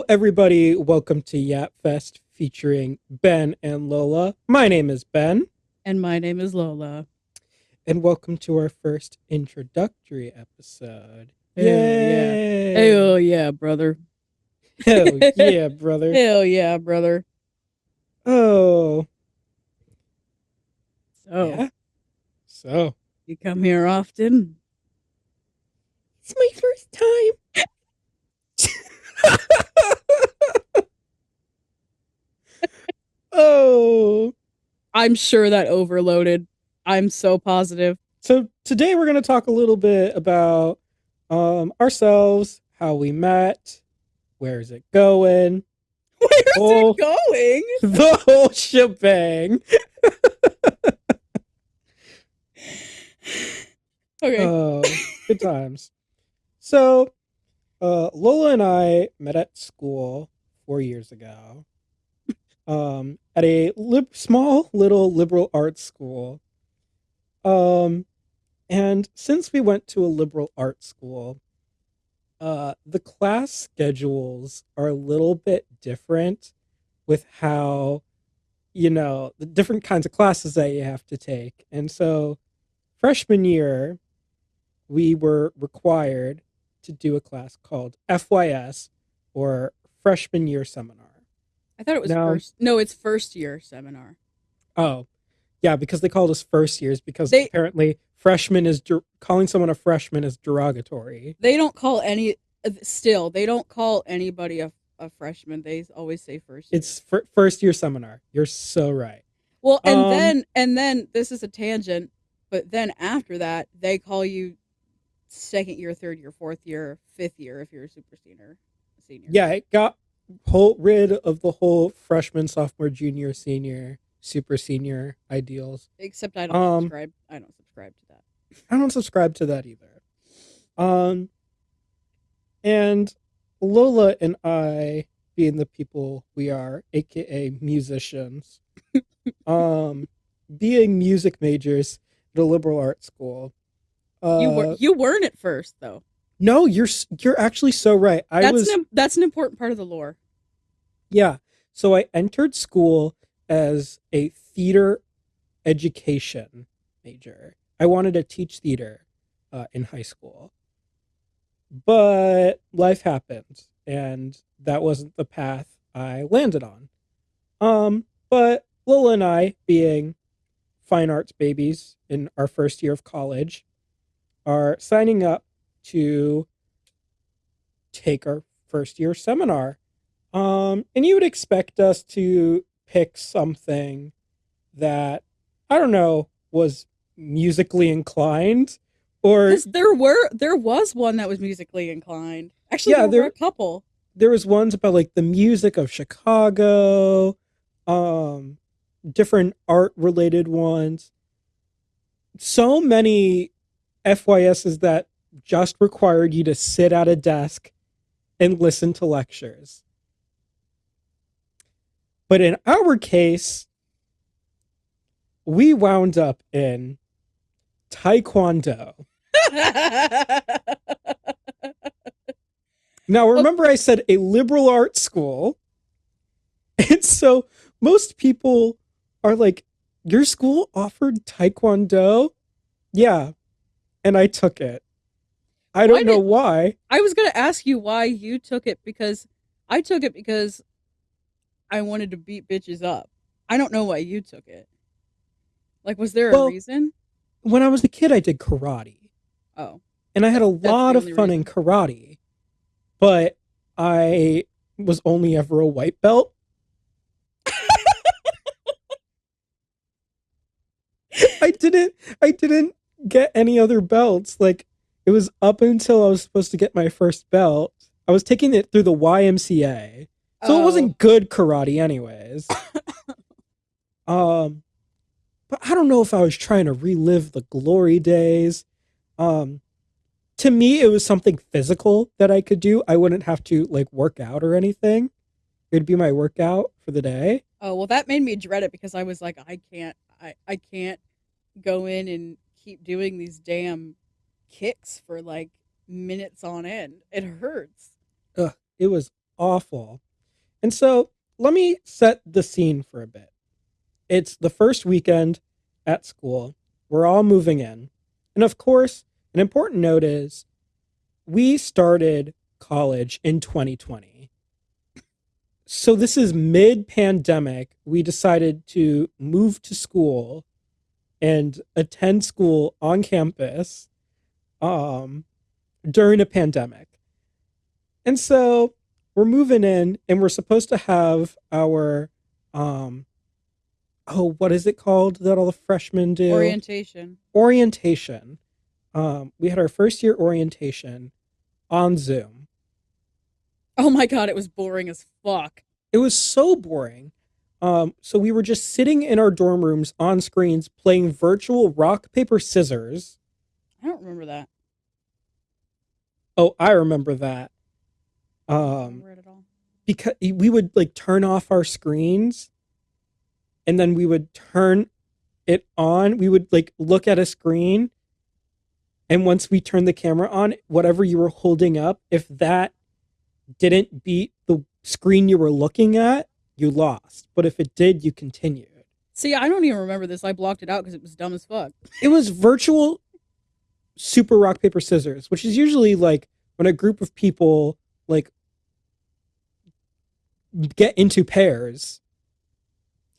everybody. Welcome to Yapfest featuring Ben and Lola. My name is Ben, And my name is Lola. and welcome to our first introductory episode. Hell yeah. Yay! Hell yeah, brother. Hell yeah, brother. Hell yeah, brother. Oh, So, yeah. So, you come here often? it's my first time. Oh. I'm sure that overloaded. I'm so positive. So, today we're going to talk a little bit about ourselves, how we met, where is it going, Where's the it whole going? the whole shebang. Okay. Oh, good times. So, Lola and I met at school 4 years ago. At a small little liberal arts school. Um, and since we went to a liberal arts school, the class schedules are a little bit different with how the different kinds of classes that you have to take. And so, freshman year, we were required to do a class called FYS, or freshman year seminar. I thought it was Now, first. No, it's first year seminar. oh, yeah, because they called us first years because They apparently freshman is calling someone a freshman is derogatory. they don't call any still, they don't call anybody a freshman. They always say first year. It's first year seminar. You're so right. Well, and Um, then this is a tangent, but then after that, they call you second year, third year, fourth year, fifth year if you're a super senior. yeah, it got rid of the whole freshman, sophomore, junior, senior, super senior ideals. Except I don't Um, subscribe. I don't subscribe to that. I don't subscribe to that either. Um, and Lola and I, being the people we are, aka musicians, um, being music majors at a liberal arts school. Uh, You weren't at first though. no, you're actually so right. I was That's an important part of the lore. Yeah. So I entered school as a theater education major. I wanted to teach theater in high school, but life happened, and that wasn't the path I landed on. But Lola and I, being fine arts babies in our first year of college, are signing up to take our first year seminar. And you would expect us to pick something that, I don't know, was musically inclined, or Because there was one that was musically inclined. Actually, yeah, there were a couple. there was ones about like the music of Chicago, um, different art related ones. So many FYSs that just required you to sit at a desk and listen to lectures. But in our case, we wound up in Taekwondo. Now, Oh, remember, I said a liberal arts school. And so most people are like, your school offered Taekwondo? Yeah. And I took it. I why don't know did why. I was gonna ask you why you took it because I took it because I wanted to beat bitches up. I don't know why you took it. Like, was there a Well, reason? when I was a kid, I did karate. Oh, And I had a that's the lot of only fun in reason. karate. But I was only ever a white belt. I didn't get any other belts. Like, it was up until I was supposed to get my first belt. I was taking it through the YMCA. So it Oh, wasn't good karate anyways. Um but I don't know if I was trying to relive the glory days. Um to me it was something physical that I could do. I wouldn't have to like work out or anything. It'd be my workout for the day. oh, well, that made me dread it because I was like, I can't go in and keep doing these damn kicks for like minutes on end. It hurts. Ugh, it was awful. And so let me set the scene for a bit. It's the first weekend at school. We're all moving in. And of course, an important note is we started college in 2020. So this is mid pandemic. We decided to move to school and attend school on campus um, during a pandemic. And so we're moving in and we're supposed to have our um, oh, what is it called that all the freshmen do? Orientation. Orientation. We had our first year orientation on Zoom. Oh my god, it was boring as fuck. It was so boring. So we were just sitting in our dorm rooms on screens playing virtual rock, paper, scissors. I don't remember that. Oh, I remember that. I don't Um, remember it at all. because we would like turn off our screens and then we would turn it on. We would like look at a screen, and once we turned the camera on, whatever you were holding up, if that didn't beat the screen you were looking at, you lost. But if it did, you continued. See, I don't even remember this. I blocked it out because it was dumb as fuck. It was virtual super rock paper scissors, which is usually like when a group of people like get into pairs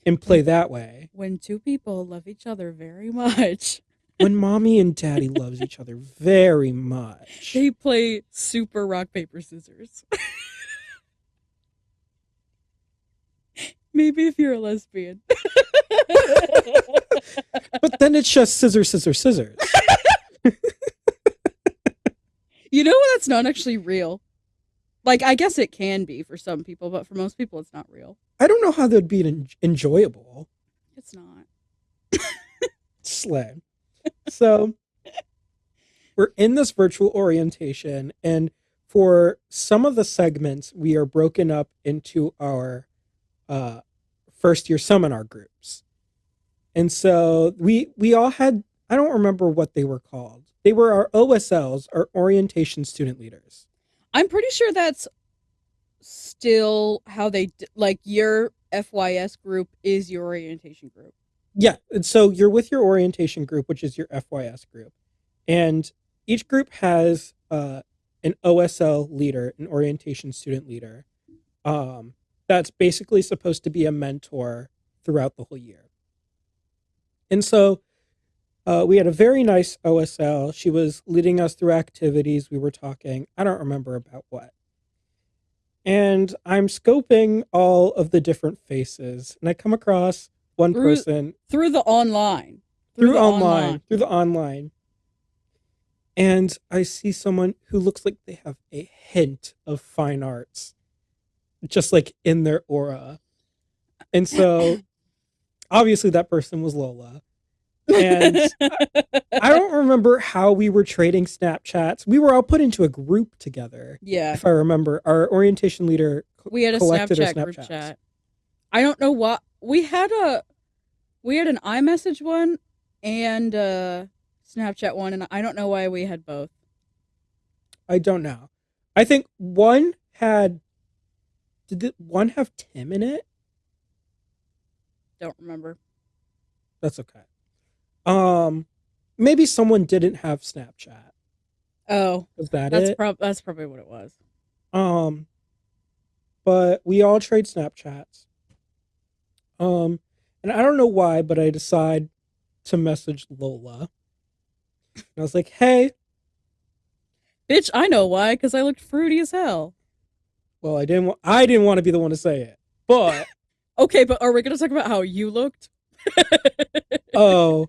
and play When that way. when two people love each other very much, When mommy and daddy loves each other very much. they play super rock paper scissors. Maybe if you're a lesbian. But then it's just scissors, scissors, scissors. You know that's not actually real. Like I guess it can be for some people, but for most people it's not real. I don't know how that'd be enjoyable. It's not. Slay. So we're in this virtual orientation, and for some of the segments, we are broken up into our uh, first year seminar groups. And so we all had, I don't remember what they were called. They were our OSLs, our orientation student leaders. I'm pretty sure that's still how like your FYS group is your orientation group. Yeah, and so you're with your orientation group, which is your FYS group, and each group has an OSL leader, an orientation student leader, that's basically supposed to be a mentor throughout the whole year. And so we had a very nice OSL. She was leading us through activities. We were talking. I don't remember about what. And I'm scoping all of the different faces, and I come across one Through person through the online. Through through the online, online. through the online, and I see someone who looks like they have a hint of fine arts, just like in their aura. And so obviously that person was Lola. And I don't remember how we were trading Snapchats. We were all put into a group together. Yeah. If I remember, our orientation leader We had a collected our Snapchat group Snapchats. chat. I don't know what we had an iMessage one and a Snapchat one, and I don't know why we had both. I don't know. I think one had, did one have Tim in it? Don't remember. That's okay. Um, Maybe someone didn't have Snapchat. Oh, Was that it? that's probably what it was. Um, but we all trade Snapchats. Um, and I don't know why, but I decide to message Lola. And I was like, "Hey, Bitch, I know why, because I looked fruity as hell. well, I didn't want to be the one to say it, but Okay, but are we gonna talk about how you looked? oh,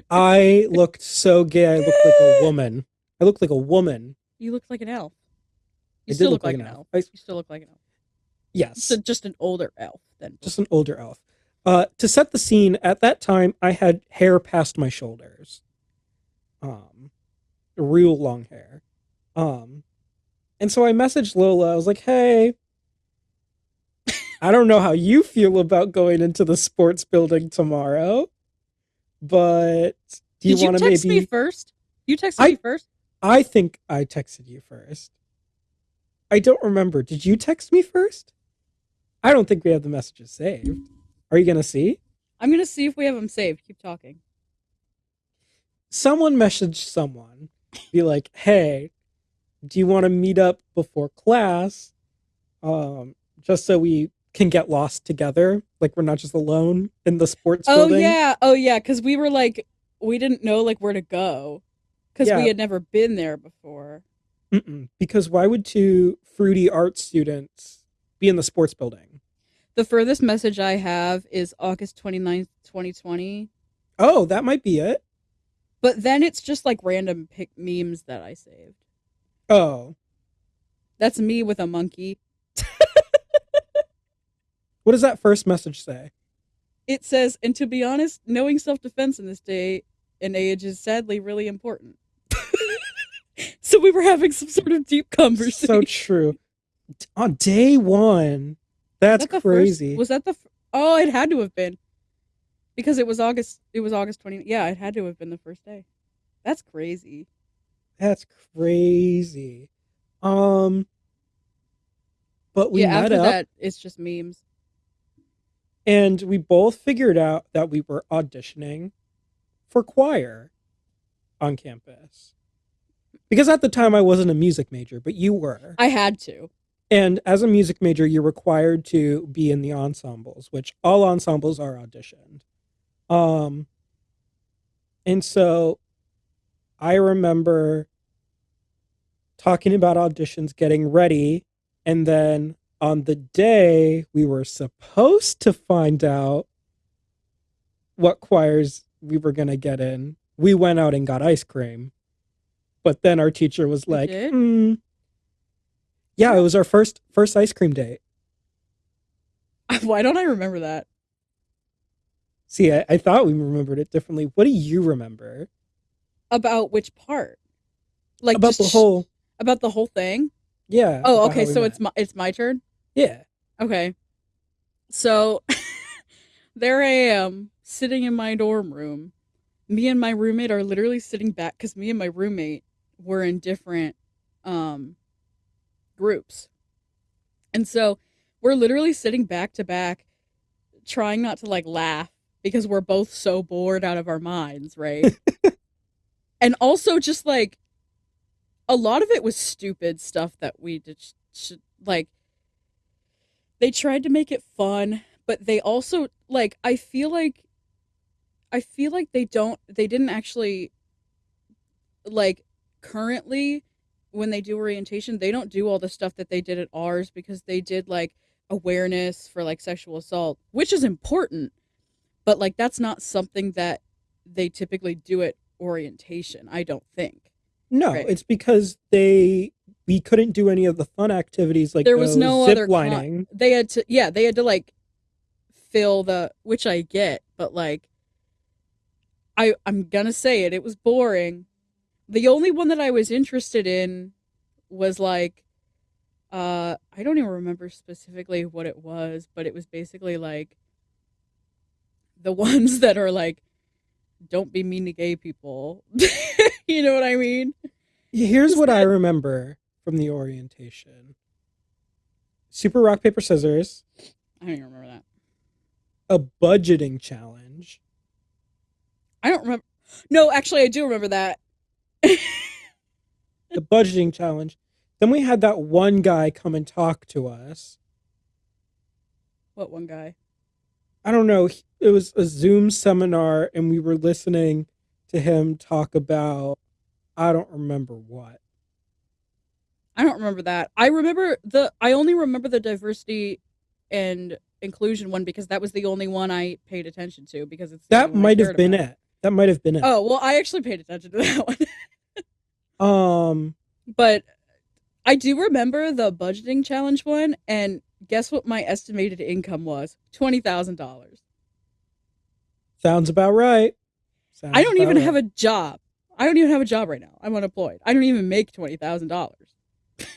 I looked so gay. I looked like a woman. I looked like a woman. You looked like an elf. You I did still look look like like an an elf. elf. You still look like an elf. Yes, Just an older elf than just an older elf. To set the scene, at that time, I had hair past my shoulders. Um, Real long hair. Um, and so I messaged Lola. I was like, "Hey, I don't know how you feel about going into the sports building tomorrow, but do you Did you want to text me maybe?" first? You texted me I first? I think I texted you first. I don't remember. Did you text me first? I don't think we have the messages saved. Are you gonna see? I'm gonna see if we have them saved. Keep talking. Someone messaged someone, be like, "Hey, do you want to meet up before class? Just so we can get lost together, like we're not just alone in the sports building." Oh yeah, because we were like, we didn't know like where to go because we Yeah, had never been there before. because why would two fruity art students be in the sports building? The furthest message I have is August 29th, 2020. Oh, that might be it. But then it's just like random memes that I saved. Oh, That's me with a monkey. what does that first message say? It says, and to be honest, knowing self defense in this day and age is sadly really important. So we were having some sort of deep So conversation. true. On day one, Was that's that the first? crazy. Was that the? Oh, it had to have been because it was August. It was August 20. Yeah, it had to have been the first day. That's crazy. That's crazy. Um, but we Yeah. met After up that, it's just memes. and we both figured out that we were auditioning for choir on campus. Because at the time I wasn't a music major, but you were. I had to. And as a music major, you're required to be in the ensembles, which all ensembles are auditioned. Um, and so I remember talking about auditions, getting ready, and then on the day we were supposed to find out what choirs we were going to get in, we went out and got ice cream. But then our teacher was We like, did. yeah, it What? was our first ice cream date. Why don't I remember that? See, I thought we remembered it differently. What do you remember About which part? Like about just the whole? about the whole thing? Yeah, Oh, about okay. how we So met. it's my turn. Yeah. Okay. So there I am sitting in my dorm room. Me and my roommate are literally sitting back because me and my roommate were in different um, groups, and so we're literally sitting back to back, trying not to like laugh because we're both so bored out of our minds, right? And also just like a lot of it was stupid stuff that we did. Like they tried to make it fun, but they also like I feel like they didn't actually like currently when they do orientation, they don't do all the stuff that they did at ours because they did like awareness for like sexual assault, which is important, but like that's not something that they typically do at orientation, I don't think. No, Right. it's because we couldn't do any of the fun activities like There was go no zip other lining. they had to they had to like fill the which I get, but like I'm gonna say it was boring. The only one that I was interested in was like I don't even remember specifically what it was, but it was basically like the ones that are like don't be mean to gay people. You know what I mean? Here's what I Instead, remember from the orientation: Super Rock Paper Scissors, I don't even remember that. a budgeting challenge, I don't remember. No, actually I do remember that. the budgeting challenge. Then we had that one guy come and talk to us. What one guy? I don't know. It was a Zoom seminar, and we were listening to him talk about, I don't remember what. I don't remember that. I only remember the diversity and inclusion one because that was the only one I paid attention to because it's the only That one I might have cared been about. it. That might have been it. Oh, well, I actually paid attention to that one. Um, But I do remember the budgeting challenge one and guess what my estimated income was? $20,000. sounds about right. I Sounds don't about even have right. a job. I don't even have a job right now. I'm unemployed. I don't even make $20,000.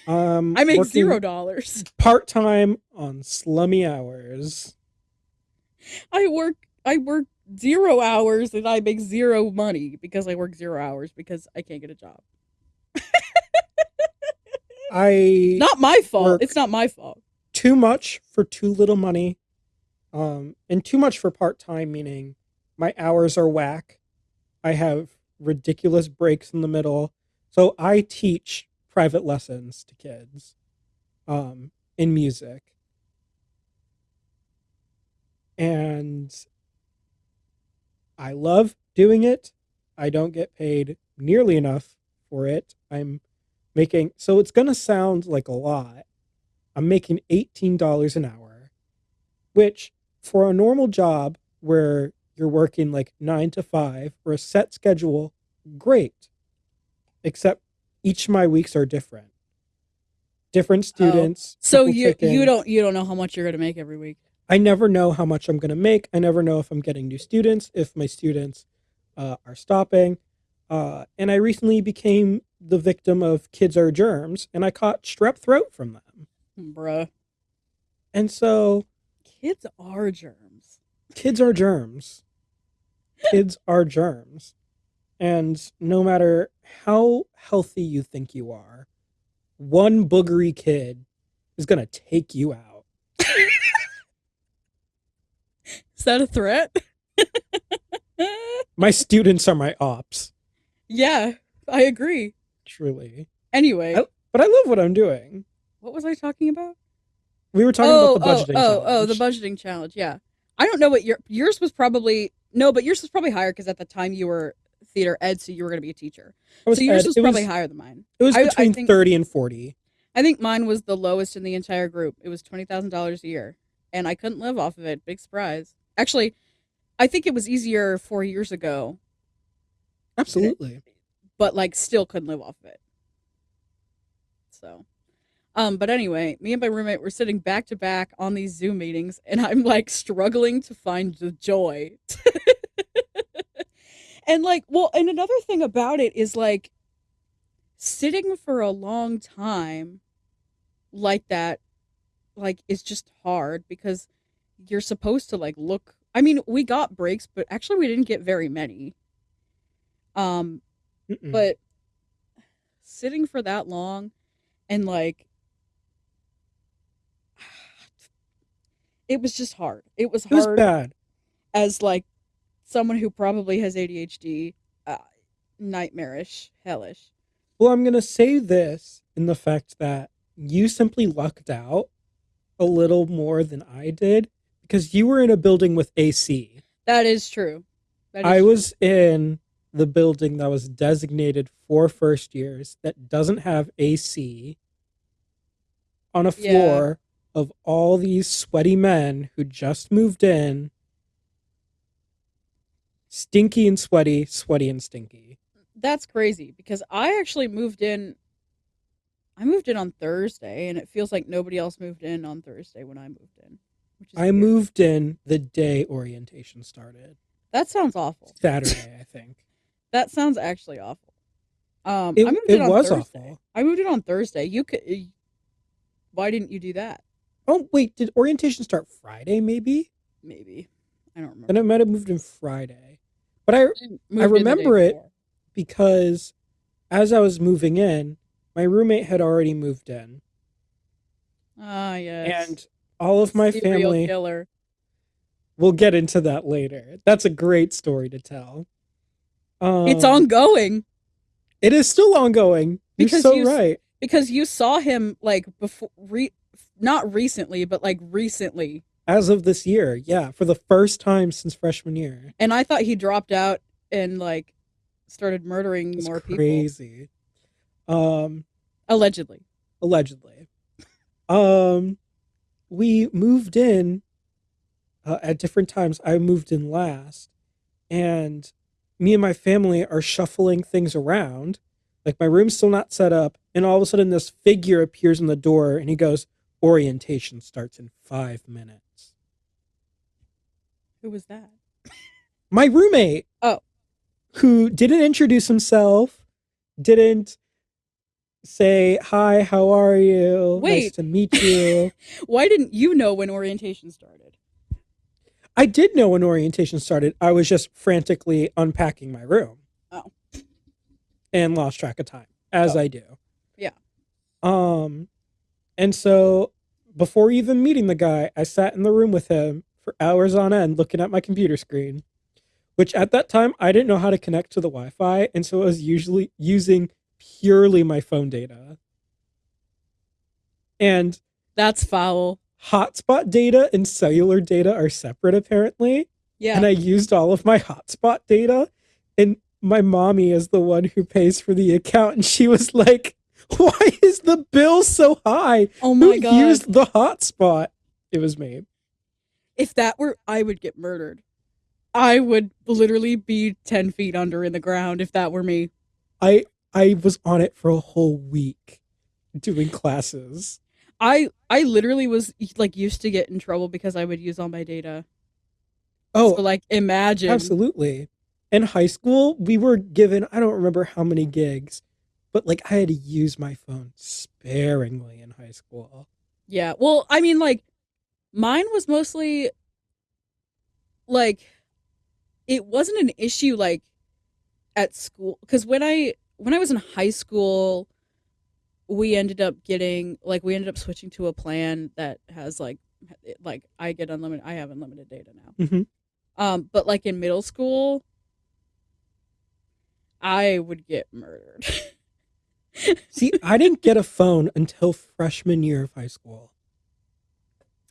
I make Working $0. part time on slummy hours. I work 0 hours and I make zero money because I work 0 hours because I can't get a job. I Not my fault. It's work not my fault. too much for too little money, and too much for part time, meaning my hours are whack. I have ridiculous breaks in the middle. So I teach private lessons to kids in music. And I love doing it. I don't get paid nearly enough for it. I'm making, so it's going to sound like a lot. I'm making $18 an hour, which for a normal job where you're working like 9 to 5 or a set schedule, great. Except each of my weeks are different. Different Oh, students, so people you kick in. you don't know how much you're gonna make every week. I never know how much I'm going to make. I never know if I'm getting new students, if my students are stopping. And I recently became the victim of kids are germs, and I caught strep throat from them. Bruh. And so, Kids are germs. kids are germs. Kids are germs. And no matter how healthy you think you are, one boogery kid is going to take you out. Is that a threat? My students are my ops, Yeah, I agree. truly. Anyway, But I love what I'm doing. what was I talking about? We were talking about the budgeting The challenge. budgeting challenge. Yeah. I don't know what yours was probably no, but yours was probably higher because at the time you were theater ed, so you were going to be a teacher. I So was yours ed. was probably higher than mine. It was I between think 30 and 40. I think mine was the lowest in the entire group. It was $20,000 a year, and I couldn't live off of it. Big surprise. Actually, I think it was easier 4 years ago, Absolutely. but like still couldn't live off of it. So, but anyway, me and my roommate were sitting back to back on these Zoom meetings, and I'm like struggling to find the joy. And like, well, and another thing about it is like sitting for a long time like that, like, is just hard because you're supposed to like look. I mean, we got breaks, but actually we didn't get very many. Um, Mm-mm. but sitting for that long and like it was just hard. It was It was hard bad. as like someone who probably has ADHD, nightmarish, hellish. Well, I'm going to say this in the fact that you simply lucked out a little more than I did because you were in a building with AC. That is true. That I is true. was in the building that was designated for first years that doesn't have AC on a Yeah, floor of all these sweaty men who just moved in, stinky and sweaty, sweaty and stinky. that's crazy because I actually moved in. I moved in on Thursday, and it feels like nobody else moved in on Thursday when I moved in, which is I weird. moved in the day orientation started. That sounds awful. Saturday, I think. That sounds actually awful. I It moved in it on was Thursday. awful. I moved in on Thursday. You could. Why didn't you do that? Oh wait, did orientation start Friday? Maybe Maybe I don't then I remember. might have moved in Friday, but I Moved in the day remember it before. because as I was moving in, my roommate had already moved in, Ah, yes, and all the of my serial family. killer. We'll get into that later. That's a great story to tell. It's Um, ongoing it is still ongoing. You're because so right. you saw him like before, not recently, but like recently, As of this year, yeah, for the first time since freshman year. and I thought he dropped out and like started murdering It's more people crazy. Um, allegedly. allegedly. Um, we moved in at different times. I moved in last, and me and my family are shuffling things around. Like my room's still not set up, and all of a sudden this figure appears in the door, and he goes, "Orientation starts in 5 minutes." Who was that? My roommate, Oh, who didn't introduce himself, didn't say hi, how are you, nice wait. to meet you. Why didn't you know when orientation started? I did know when orientation started. I was just frantically unpacking my room Oh, and lost track of time, as oh, I do. yeah. Um, and so before even meeting the guy, I sat in the room with him for hours on end looking at my computer screen, which at that time I didn't know how to connect to the Wi-Fi, and so I was usually using purely my phone data. And That's foul. hotspot data and cellular data are separate apparently. And Yeah. I used all of my hotspot data, and my mommy is the one who pays for the account, and she was like, "Why is the bill so high? Oh Who my god. used the hotspot?" It was me. If that were, I would get murdered. I would literally be 10 feet under in the ground if that were me. I was on it for a whole week doing classes. I literally was like used to get in trouble because I would use all my data. Oh, So like imagine. absolutely. In high school, we were given, I don't remember how many gigs, but like I had to use my phone sparingly in high school. Yeah. Well, I mean like mine was mostly like it wasn't an issue like at school cuz when I was in high school, we ended up switching to a plan that has like I have unlimited data now. Hmm. But like in middle school, I would get murdered. See, I didn't get a phone until freshman year of high school.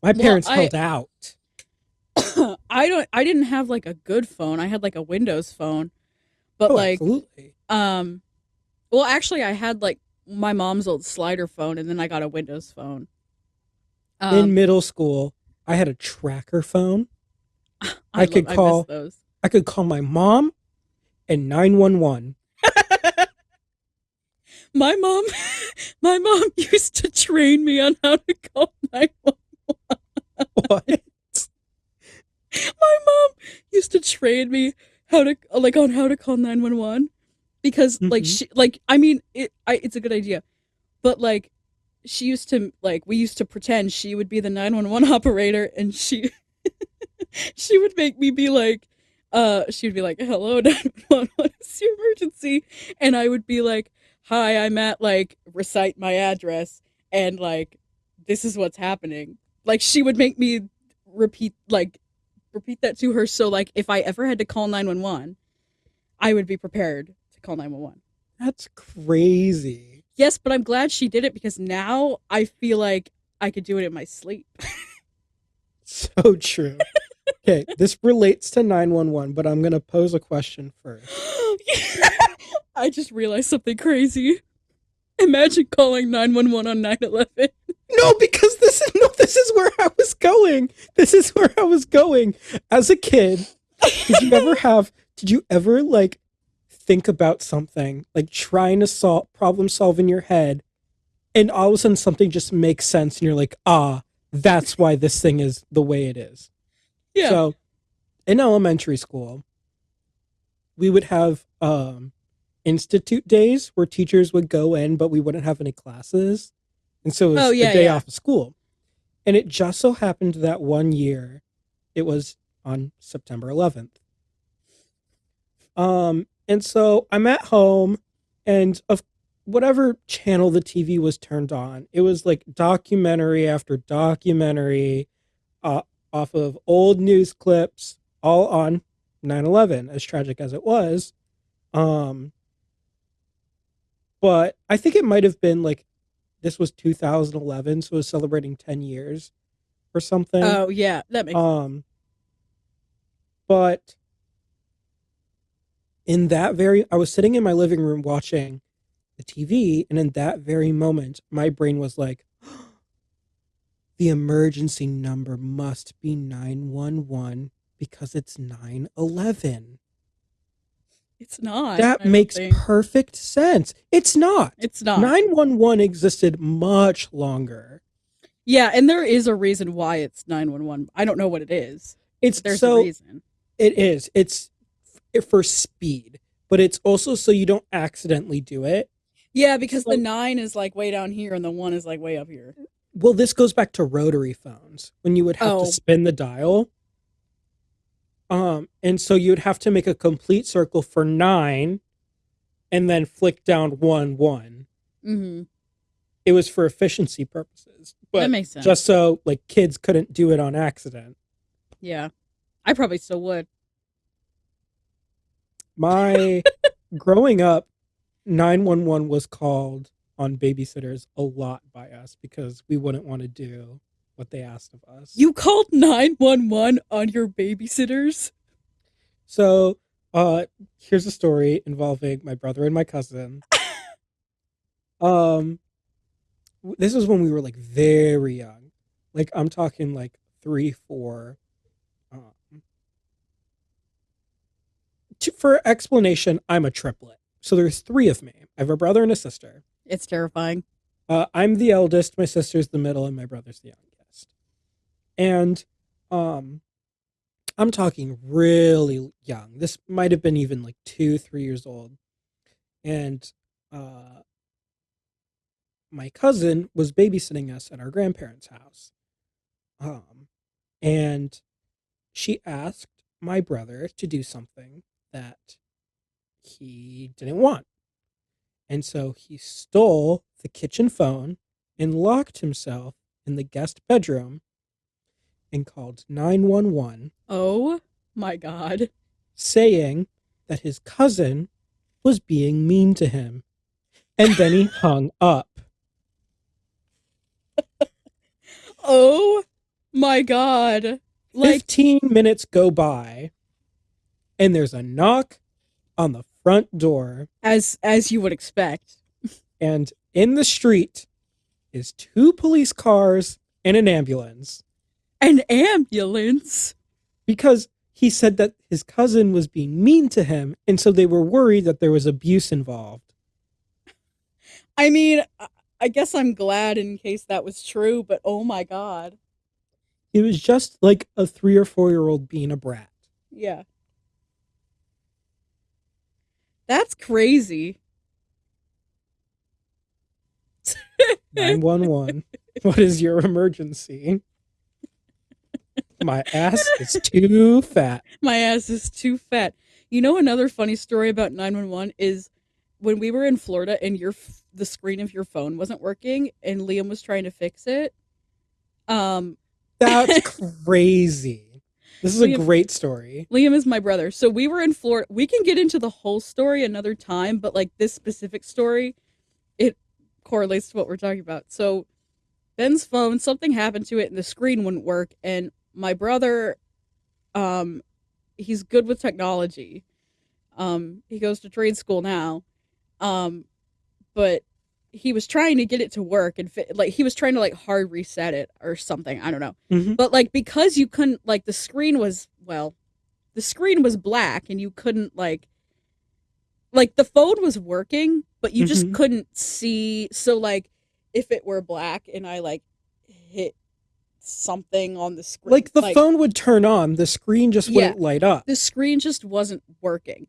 My Well, parents held out. I didn't have like a good phone. I had like a Windows phone, but Oh, like absolutely. um well actually I had like my mom's old slider phone and then I got a Windows phone. In Um middle school, I had a tracker phone. I love I miss those. I could call my mom and 911. My mom my mom used to train me on how to call 911. What? My mom used to train me how to like on how to call 911 because like Hmm. she like I mean it's a good idea. But like she used to like we used to pretend she would be the 911 operator and she would make me be like she would be like hello 911 what is your emergency and I would be like hi I'm at like recite my address and like this is what's happening like she would make me repeat like repeat that to her so like if I ever had to call 911 I would be prepared to call 911. That's crazy. Yes, but I'm glad she did it because now I feel like I could do it in my sleep. So true. Okay, this relates to 911, but I'm going to pose a question first. I just realized something crazy. Imagine calling 911 on 9/11. No, because this is where I was going. This is where I was going. As a kid, did you ever like think about something, like trying to problem solve in your head, and all of a sudden something just makes sense and you're like, "Ah, that's why this thing is the way it is." Yeah. So, in elementary school, we would have institute days where teachers would go in but we wouldn't have any classes. And so it Oh, was a yeah, day yeah. off of school. And it just so happened that one year it was on September 11th. And so I'm at home, and of whatever channel the TV was turned on, it was like documentary after documentary uh, off of old news clips, all on 9/11, as tragic as it was. Um, but I think it might have been like this was 2011, so it was celebrating 10 years or something. Oh, yeah. That makes sense. Um, but I was sitting in my living room watching the TV, and in that very moment, my brain was like, the emergency number must be 911 because it's 9/11. It's not, That I don't makes think. perfect sense. It's not. It's not. 911 existed much longer. Yeah, and there is a reason why it's 911. I don't know what it is, It's but there's a so reason. it is. It's for speed, but it's also so you don't accidentally do it. Yeah, because the So, 9 is like way down here and the 1 is like way up here. well, this goes back to rotary phones when you would have to Oh, spin the dial. And so you'd have to make a complete circle for 9 and then flick down 1 1. mhm. it was for efficiency purposes, That but makes just sense. so like kids couldn't do it on accident. Yeah. I probably still would. My growing up, 911 was called on babysitters a lot by us because we wouldn't want to do what they asked of us. You called 911 on your babysitters? So, uh, here's a story involving my brother and my cousin. Um, this was when we were like very young. Like I'm talking like 3, 4. Um, for explanation, I'm a triplet. So there's three of me. I have a brother and a sister. It's terrifying. I'm the eldest, my sister's the middle, and my brother's the youngest. And um, I'm talking really young. This might have been even like 2, 3 years old. And uh, my cousin was babysitting us at our grandparents' house. Um, and she asked my brother to do something that he didn't want. And so he stole the kitchen phone and locked himself in the guest bedroom and called 911, Oh my god. saying that his cousin was being mean to him. And then he hung up. Oh my god. Like 15 minutes go by, and there's a knock on the front door. as you would expect. And in the street is two police cars and an ambulance An ambulance. because he said that his cousin was being mean to him. And so they were worried that there was abuse involved. I mean, I guess I'm glad in case that was true, but oh my god. It was just like a 3 or 4 year old being a brat. Yeah. That's crazy. 911. What is your emergency? My ass is too fat. My ass is too fat. You know, another funny story about 911 is when we were in Florida and the screen of your phone wasn't working and Liam was trying to fix it. Um That's crazy. This is a Liam great story. Liam is my brother. So we were in Florida. We can get into the whole story another time, but like this specific story, it correlates to what we're talking about. So Ben's phone, something happened to it and the screen wouldn't work and my brother um he's good with technology. He goes to trade school now. Um, but he was trying to get it to work and like he was trying to like hard reset it or something. I don't know. Mm-hmm. But like because you couldn't like the screen was black and you couldn't like the phone was working, but you just Mm-hmm. couldn't see. So like if it were black and I like hit something on the screen, Like the like phone would turn on, the screen just yeah, wouldn't light up. the screen just wasn't working.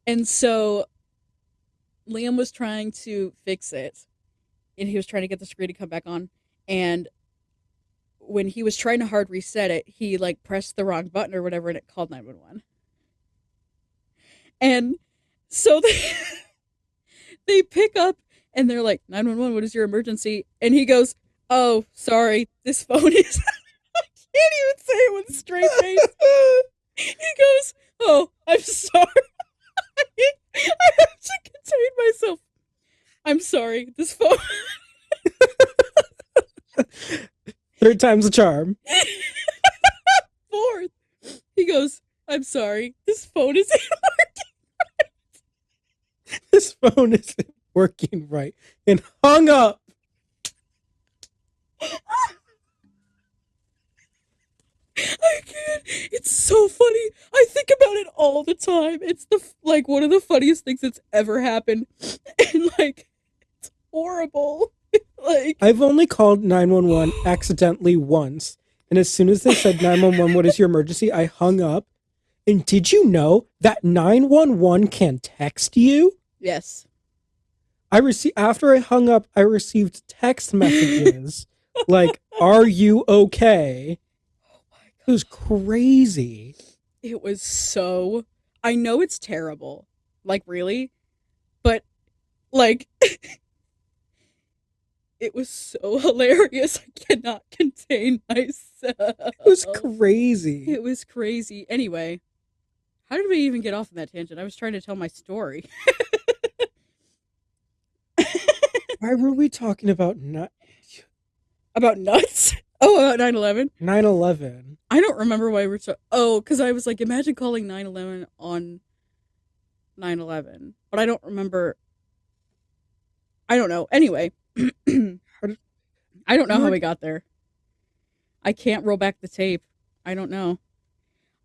And so Liam was trying to fix it and he was trying to get the screen to come back on. And when he was trying to hard reset it, he like pressed the wrong button or whatever and it called 911. And so they pick up and they're like, 911, what is your emergency? And he goes, oh, sorry, this phone is. I can't even say it with a straight face. He goes, oh, I'm sorry. I have to contain myself. I'm sorry, this phone. Third time's a charm. Fourth. He goes, I'm sorry, this phone isn't This phone isn't working right. And hung up. I can't. It's so funny. I think about it all the time. It's the like one of the funniest things that's ever happened, and like it's horrible. Like I've only called 911 accidentally once. And as soon as they said 911, what is your emergency? I hung up. And did you know that 911 can text you? yes. I received after I hung up, I received text messages like, "Are you okay?" It was crazy. It was so. I know it's terrible. Like really, but like It was so hilarious. I cannot contain It was myself. crazy. It was crazy. Anyway, how did we even get off on that tangent? I was trying to tell my story. Why were we talking about About nuts? Oh, about 9/11. 9/11? I don't remember why we were oh, because I was like, imagine calling 9/11 on 9/11. But I don't remember. I don't know. Anyway, I How did, don't we know how were we got there. I can't roll back the tape. I don't know.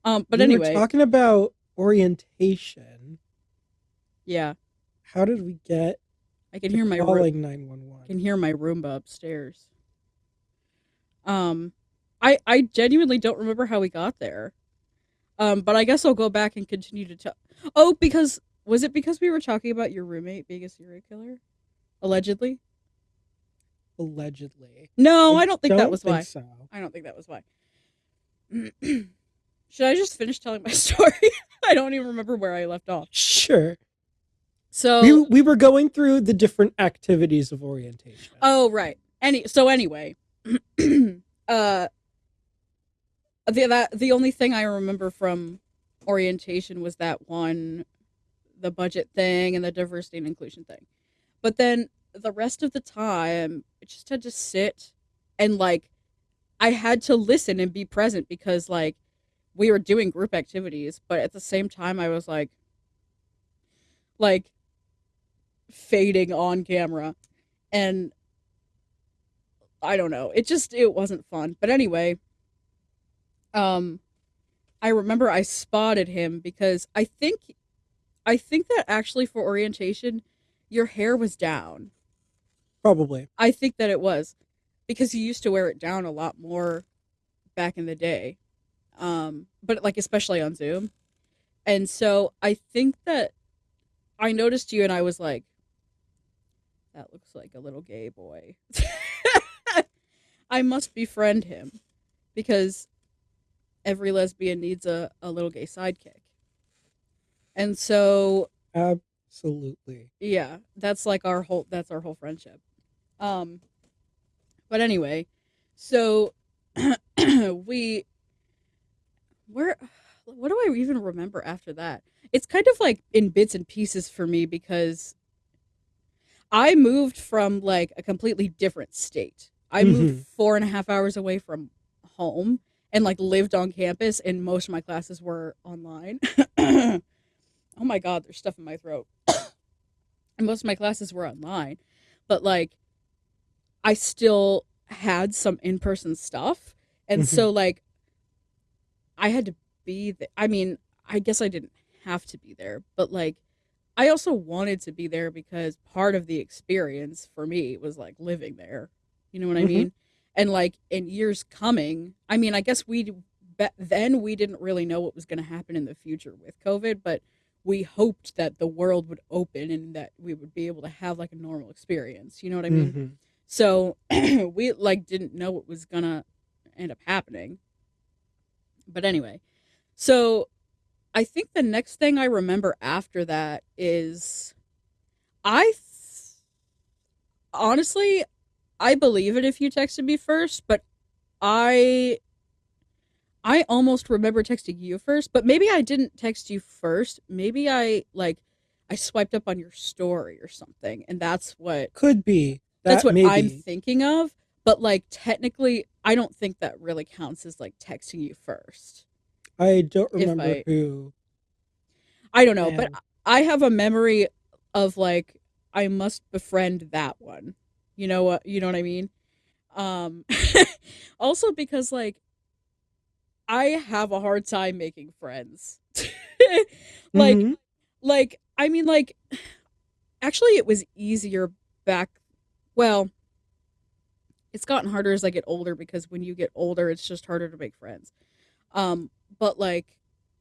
But we were anyway, talking about orientation. yeah. How did we get I can to hear my calling can 911? hear my Roomba upstairs. Um, I genuinely don't remember how we got there. But I guess I'll go back and continue to tell. Oh, because was it because we were talking about your roommate being a serial killer? Allegedly? Allegedly. No, I I don't think that don't was think why. so. I don't think that was why. Should I just finish telling my story? I don't even remember where I left off. Sure. We So, we were going through the different activities of orientation. oh right. Anyway, uh, the only thing I remember from orientation was that one, the budget thing and the diversity and inclusion thing. But then the rest of the time, I just had to sit and like I had to listen and be present because like we were doing group activities, but at the same time I was like fading on camera and I don't know. It wasn't fun. But anyway, um I remember I spotted him because I think that actually for orientation your hair was down. Probably. I think that it was because you used to wear it down a lot more back in the day. But like especially on Zoom. And so I think that I noticed you and I was like, that looks like a little gay boy. I must befriend him because every lesbian needs a little gay sidekick. And so Absolutely. yeah, that's our whole friendship. Um but anyway, so we where what do I even remember after that? It's kind of like in bits and pieces for me because I moved from like a completely different state. I moved Hmm. 4.5 hours away from home and like lived on campus, and most of my classes were online. Oh my God, there's stuff in my throat. And most of my classes were online, but like I still had some in person stuff. And Hmm. so, like, I had to be there. I mean, I guess I didn't have to be there, but like, I also wanted to be there because part of the experience for me was like living there. You know what I Hmm. mean? And like in years coming, I mean, I guess then we didn't really know what was going to happen in the future with COVID, but we hoped that the world would open and that we would be able to have like a normal experience. You know what I mean? Hmm. So we like didn't know what was going to end up happening. But anyway, so I think the next thing I remember after that is I th- honestly I believe it if you texted me first, but I I almost remember texting you first, but maybe I didn't text you first. Maybe I swiped up on your story or something, and Could be. that's That what I'm maybe. thinking of. But like technically, I don't think that really counts as like texting you first. I don't If remember I who. I don't know, but Man. I have a memory of like I must befriend that one. You know what I mean? Um also because like I have a hard time making friends. like Hmm. like I mean like actually it was easier back well, it's gotten harder as I get older because when you get older it's just harder to make friends. But like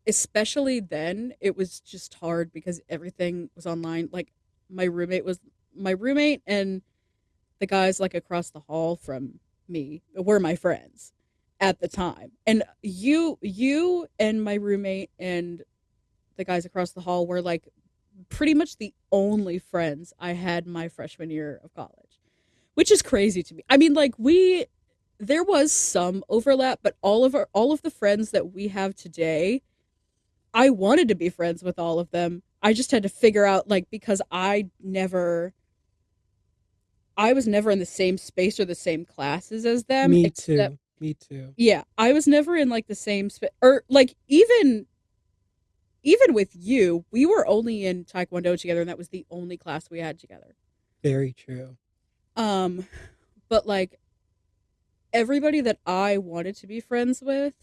especially then it was just hard because everything was online. Like my roommate was my roommate and the guys like across the hall from me were my friends at the time. And you and my roommate and the guys across the hall were like pretty much the only friends I had my freshman year of college. which is crazy to me. I mean, like there was some overlap, but all of the friends that we have today, I wanted to be friends with all of them. I just had to figure out like because I was never in the same space or the same classes as them Me except too. Me too. yeah, I was never in like the same or like even with you, we were only in taekwondo together and that was the only class we had together. Very true. Um but like everybody that I wanted to be friends with,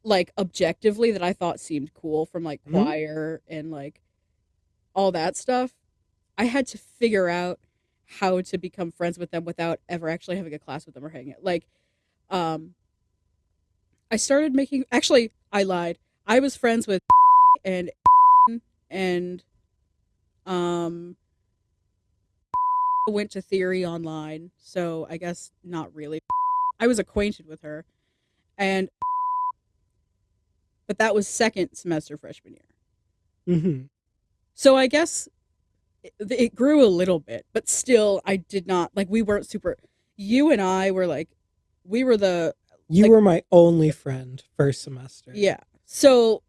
like objectively that I thought seemed cool from like Hmm? choir and like all that stuff, I had to figure out how to become friends with them without ever actually having a class with them or hanging out. Like, um, I started making. Actually, I lied. I was friends with and and um went to theory online, so I guess not really. I was acquainted with her, and but that was second semester freshman year. Hmm. So I guess it grew a little bit, but still, I did not like. We weren't super. You and I were like, we were the You like, were my only friend first semester. yeah. So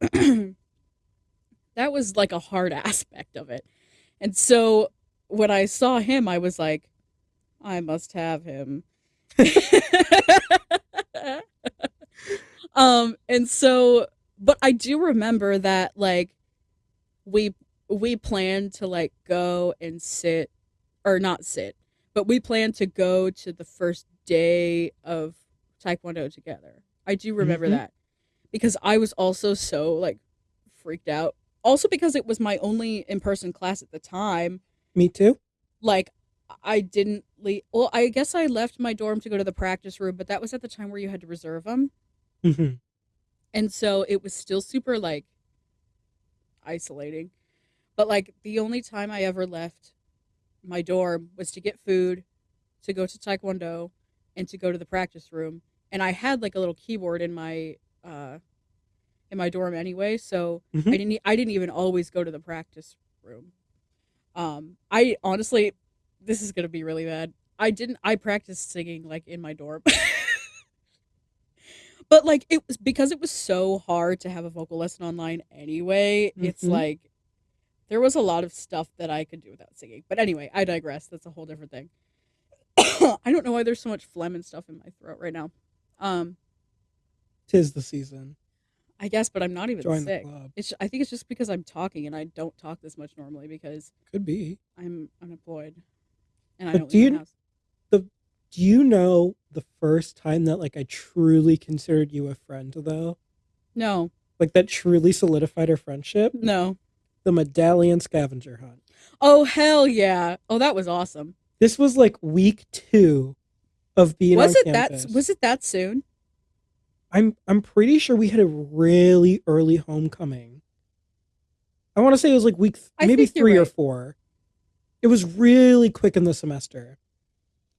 that was like a hard aspect of it. And so when I saw him, I was like, I must have him. And so, but I do remember that like we we planned to like go and sit or not sit, but we planned to go to the first day of taekwondo together. I do remember Hmm. that because I was also so like freaked out. Also because it was my only in-person class at the time. Me too. Like I didn't leave. Well, I guess I left my dorm to go to the practice room, but that was at the time where you had to reserve them, Hmm. and so it was still super like isolating. But like the only time I ever left my dorm was to get food, to go to taekwondo, and to go to the practice room. And I had like a little keyboard uh in my dorm anyway, so Hmm. I didn't even always go to the practice room. I honestly, this is gonna be really bad. I practiced singing like in my dorm, but like it was because it was so hard to have a vocal lesson online anyway. It's Hmm. like there was a lot of stuff that I could do without singing. But anyway, I digress. That's a whole different thing. I don't know why there's so much phlegm and stuff in my throat right now. Um, 'Tis the season. I guess, but I'm not even Join the sick. club. It's I think it's just because I'm talking and I don't talk this much normally because Could be. I'm unemployed and I But don't leave my house. the do you know the first time that like I truly considered you a friend though? No, Like that truly solidified our friendship? no. The medallion scavenger hunt. Oh hell yeah! Oh, that was awesome. This was like week 2 of being on Was campus. it that soon? I'm pretty sure we had a really early homecoming. I want to say it was like I maybe think you're 3 or right. 4. It was really quick in the semester.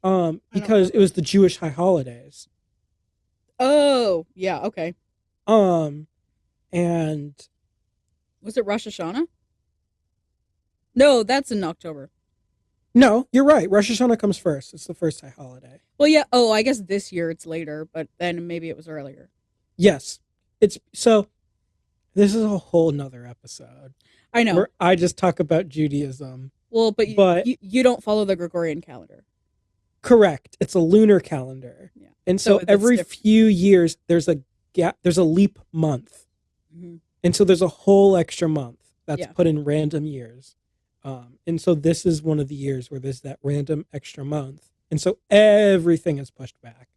I don't Because it remember. was the Jewish high holidays. Oh yeah, okay. Um, and Was it Rosh Hashanah? No, that's in October. no, you're right. Rosh Hashanah comes first. It's the first high holiday. Well, yeah. Oh, I guess this year it's later, but then maybe it was earlier. Yes, it's so. This is a whole nother episode I know. where I just talk about Judaism, Well, but but you don't follow the Gregorian calendar. correct. It's a lunar calendar, Yeah. and So so that's every different. few years there's a gap. There's a leap month, Hmm. and so there's a whole extra month that's Yeah. put in random years. And so this is one of the years where there's that random extra month, and so everything is pushed back.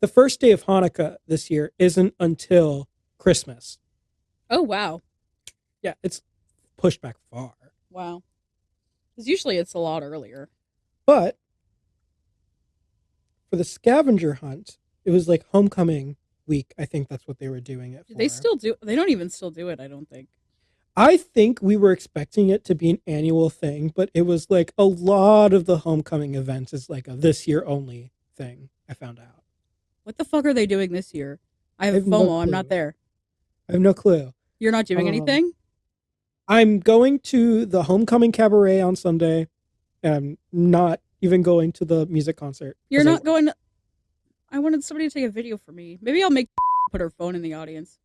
The first day of Hanukkah this year isn't until Christmas. Oh wow. Yeah, it's pushed back far. Wow. Because usually it's a lot earlier. But for the scavenger hunt, it was like homecoming week. I think that's what they were doing it They for. still do. They don't even still do it. I don't think. I think we were expecting it to be an annual thing, but it was like a lot of the homecoming events is like a this year only thing. I found out. What the fuck are they doing this year? I I have have no FOMO. I'm not clue. there. I have no clue. You're not doing Um, anything. I'm going to the homecoming cabaret on Sunday, and I'm not even going to the music concert You're because I not work. going to, I wanted somebody to take a video for me. Maybe I'll make put her phone in the audience.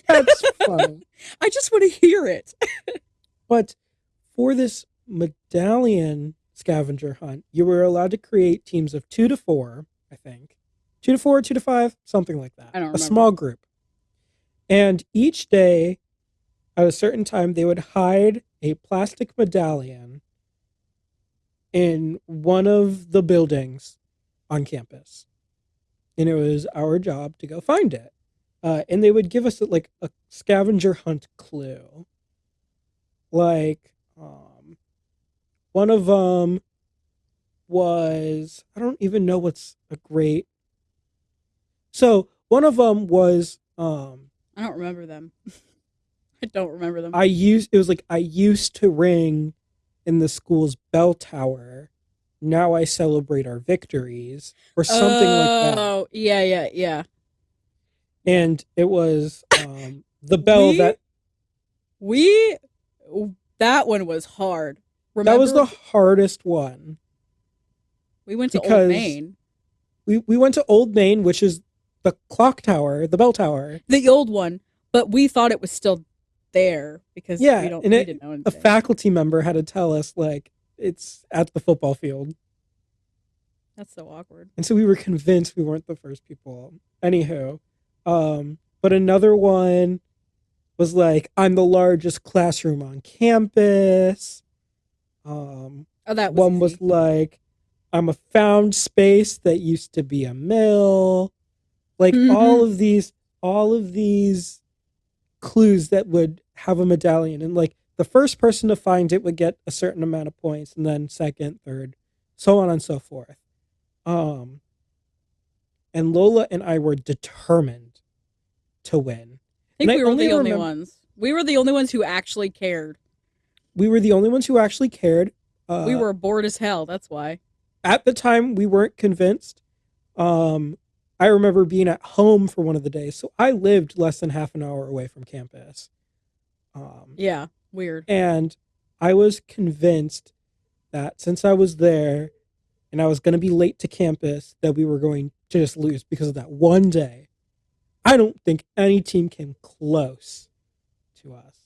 That's funny. I just want to hear it. But for this medallion scavenger hunt, you were allowed to create teams of 2 to 4, I think. 2 to 4, 2 to 5, something like that. I don't A remember. small group. And each day, at a certain time, they would hide a plastic medallion in one of the buildings on campus. And it was our job to go find it. And they would give us like a scavenger hunt clue. Like, one of them was, I don't even know what's a great. So one of them was, I don't remember them. I don't remember them. it was like, I used to ring in the school's bell tower. Now I celebrate our victories, or something like that. Oh, yeah, yeah, yeah. Yeah. And it was the bell We that we that one was hard. that was Remember the hardest one we went to Old because Main, we went to Old Main, which is the clock tower, the bell tower. the old one, but we thought it was still there because Yeah, and we didn't know a anything. faculty member had to tell us like it's at the football field, That's so awkward. and so we were convinced we weren't the first people. Anywho, but another one was like, I'm the largest classroom on campus. Um, Oh, that was One was easy. like, I'm a found space that used to be a mill. Like Mhm. all of these clues that would have a medallion, and like the first person to find it would get a certain amount of points, and then second, third, so on and so forth. Um, and Lola and I were determined to win. I And think I we were only the only remember ones. We were the only ones who actually cared. we were the only ones who actually cared. We Uh, were bored as hell. That's why. at the time, we weren't convinced. Um, I remember being at home for one of the days, so I lived less than half an hour away from campus. Um, Yeah, weird. and I was convinced that since I was there and I was going to be late to campus, that we were going to just lose because of that one day. I don't think any team came close to us.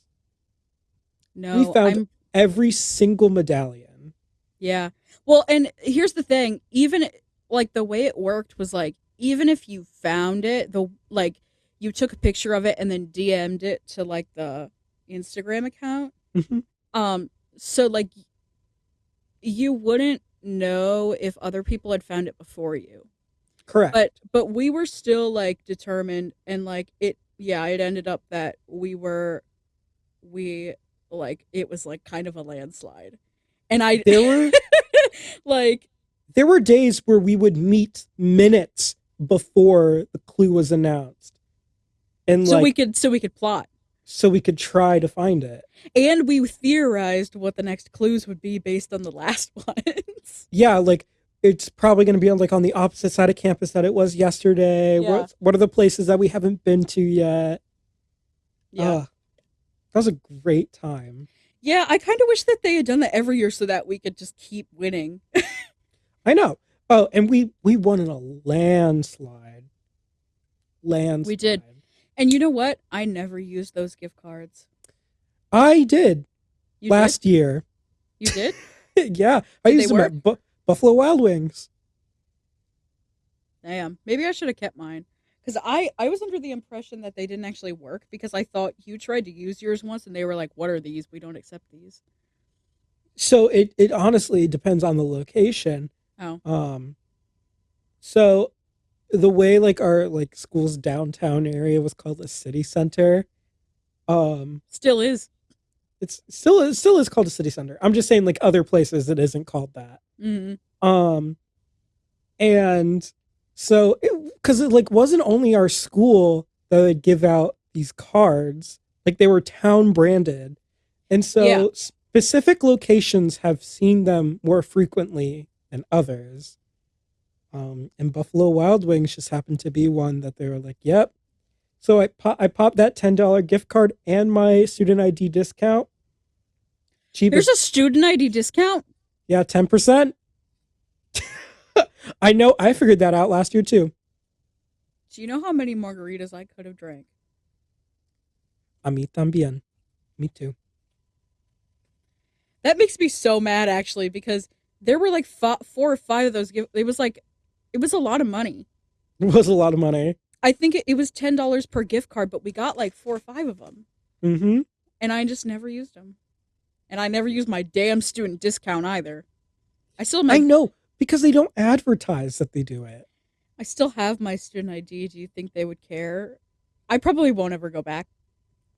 We No, found I'm every single medallion. yeah. Well, and here's the thing. Even like the way it worked was like even if you found it, the like you took a picture of it and then DM'd it to like the Instagram account. Mhm. Um, so like you wouldn't know if other people had found it before you. Correct. But we were still like determined and like it yeah, it ended up that we like it was like kind of a landslide. And I There were like there were days where we would meet minutes before the clue was announced, and like so we could plot. so we could try to find it. And we theorized what the next clues would be based on the last ones. Yeah, like it's probably going to be on like on the opposite side of campus that it was yesterday. Yeah. What are the places that we haven't been to yet? Yeah. That was a great time. Yeah, I kind of wish that they had done that every year so that we could just keep winning. I know. Oh, and we won in a landslide. We did. Landslide. And you know what? I never used those gift cards. I did You did? last year. You did? Yeah, I Did they used them work? at Buffalo Wild Wings. Damn. Maybe I should have kept mine. Because I was under the impression that they didn't actually work because I thought you tried to use yours once and they were like, what are these? We don't accept these. So it honestly depends on the location. Oh. Um, so the way like our like school's downtown area was called the city center. Um, Still is. it still is called a city center. I'm just saying like other places it isn't called that. Mm-hmm. Um, and so because it like wasn't only our school that would give out these cards, like they were town branded, and Yeah. so specific locations have seen them more frequently than others. And Buffalo Wild Wings just happened to be one that they were like, "Yep." So I popped that $10 gift card and my student ID discount. There's Cheapest, a student ID discount. Yeah, 10%. I know. I figured that out last year too. Do you know how many margaritas I could have drank? A mí también. Me too. That makes me so mad actually because there were like four or five of those. It was like it was a lot of money. It was a lot of money. I think it was $10 per gift card, but we got like four or five of them, Mm-hmm. and I just never used them. And I never used my damn student discount either. I still have I my know because they don't advertise that they do it. I still have my student ID. Do you think they would care? I probably won't ever go back.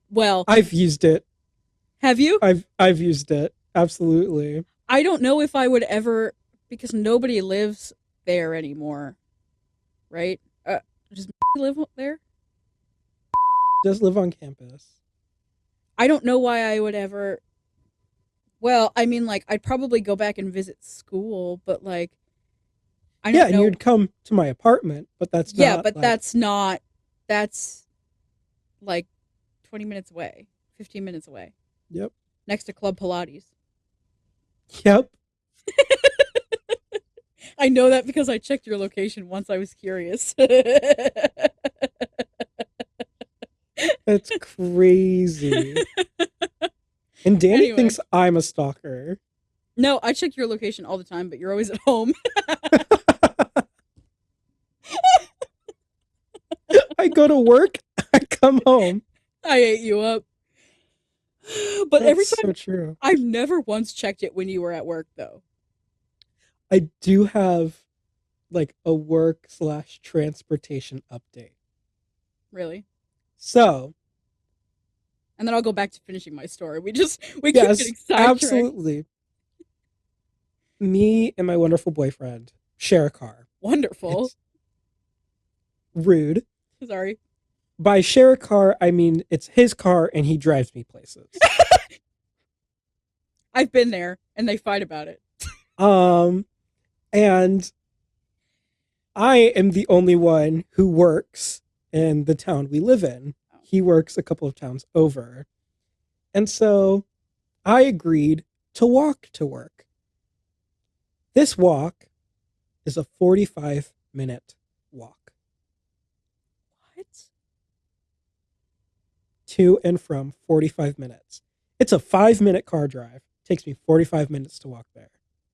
Well, I've used it. have you? I've used it. Absolutely. I don't know if I would ever because nobody lives there anymore, right? Does live there? Does live on campus. I don't know why I would ever. Well, I mean, like I'd probably go back and visit school, but like I Yeah, don't and know. you'd come to my apartment, but that's Yeah, not but like. that's not. That's like 20 minutes away, 15 minutes away, Yep. next to Club Pilates. Yep. I know that because I checked your location once. I was curious. That's crazy. And Danny Anyway, thinks I'm a stalker. no, I check your location all the time, but you're always at home. I go to work, I come home. I ate you up. But That's every so time, true. I've never once checked it when you were at work, though. I do have like a work slash transportation update. Really? So, And then I'll go back to finishing my story. We keep yes, getting sidetracked. absolutely. Me and my wonderful boyfriend share a car. Wonderful. It's rude. Sorry. By share a car, I mean it's his car and he drives me places. I've been there, and they fight about it. Um, and I am the only one who works in the town we live in. Oh. He works a couple of towns over. And so I agreed to walk to work. This walk is a 45-minute walk What? to and from 45 minutes. It's a 5-minute car drive. It takes me 45 minutes to walk there.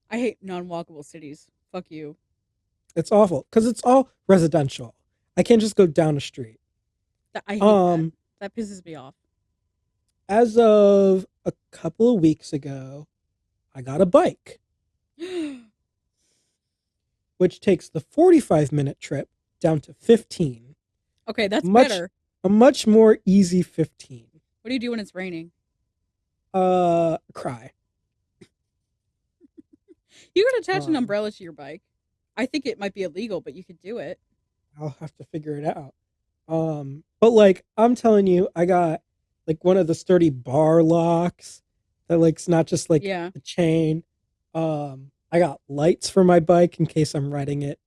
I hate non-walkable cities. Fuck you. It's awful because it's all residential. I can't just go down a street. I hate that. Um, That pisses me off. as of a couple of weeks ago, I got a bike, which takes the 45-minute trip down to 15. Okay, that's Much better. a much more easy 15. What do you do when it's raining? Cry. You could attach an Um, umbrella to your bike. I think it might be illegal, but you could do it. I'll have to figure it out. But like I'm telling you, I got like one of the sturdy bar locks that like it's not just like Yeah, a chain. I got lights for my bike in case I'm riding it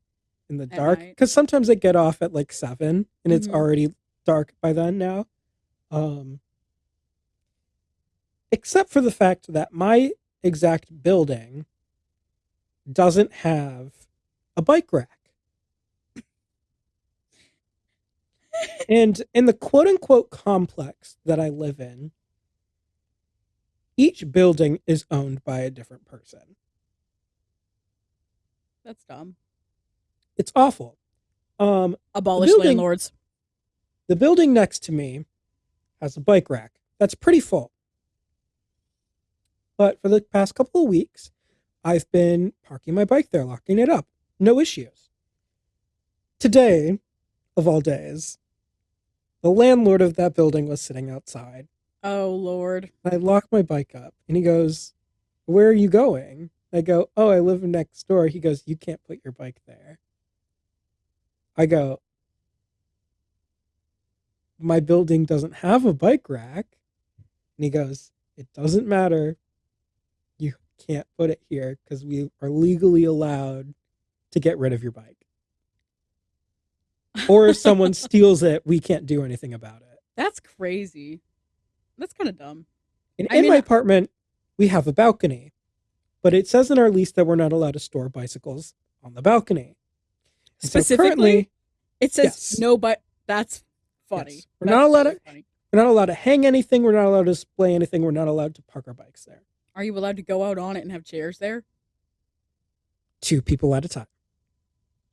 in the at dark night. because sometimes I get off at like 7 and it's Mm-hmm. already dark by then now. Um, except for the fact that my exact building doesn't have a bike rack. And in the quote unquote complex that I live in, each building is owned by a different person. That's dumb. It's awful. The Abolish building landlords. the building next to me has a bike rack that's pretty full. But for the past couple of weeks, I've been parking my bike there, locking it up. No issues. Today, of all days, the landlord of that building was sitting outside. Oh Lord. I lock my bike up and he goes, "Where are you going?" I go, "Oh, I live next door." He goes, "You can't put your bike there." I go, "My building doesn't have a bike rack." And he goes, "It doesn't matter. You can't put it here because we are legally allowed to get rid of your bike. Or if someone steals it, we can't do anything about it." That's crazy. That's kind of dumb. And I in mean, my apartment, we have a balcony. but it says in our lease that we're not allowed to store bicycles on the balcony. And so Specifically, currently, it says yes, no, but that's funny. yes, we're not That's allowed very to. funny. We're not allowed to hang anything. We're not allowed to display anything. We're not allowed to park our bikes there. Are you allowed to go out on it and have chairs there? Two people at a time.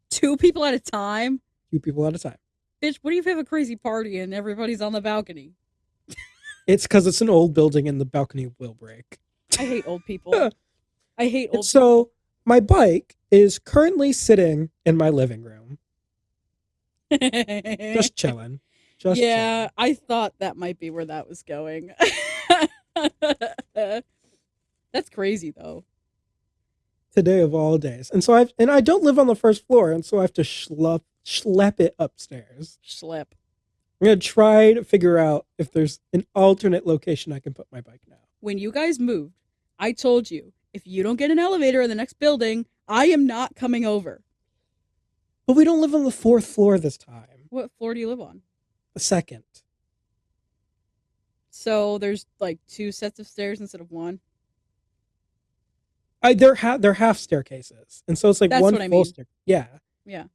Two people at a time? Two people at a time. Bitch, what if you have a crazy party and everybody's on the balcony? It's because it's an old building and the balcony will break. I hate old people. I hate And old people. so my bike is currently sitting in my living room, just chilling. Just Yeah, chilling. I thought that might be where that was going. That's crazy though. Today of all days. And I don't live on the first floor, and so I have to schlep it upstairs. Schlep. I'm gonna try to figure out if there's an alternate location I can put my bike now. When you guys moved, I told you if you don't get an elevator in the next building, I am not coming over. But we don't live on the fourth floor this time. What floor do you live on? The second. So there's like two sets of stairs instead of one. They're half staircases, and so it's like That's one what I full mean. stair. Yeah, Yeah.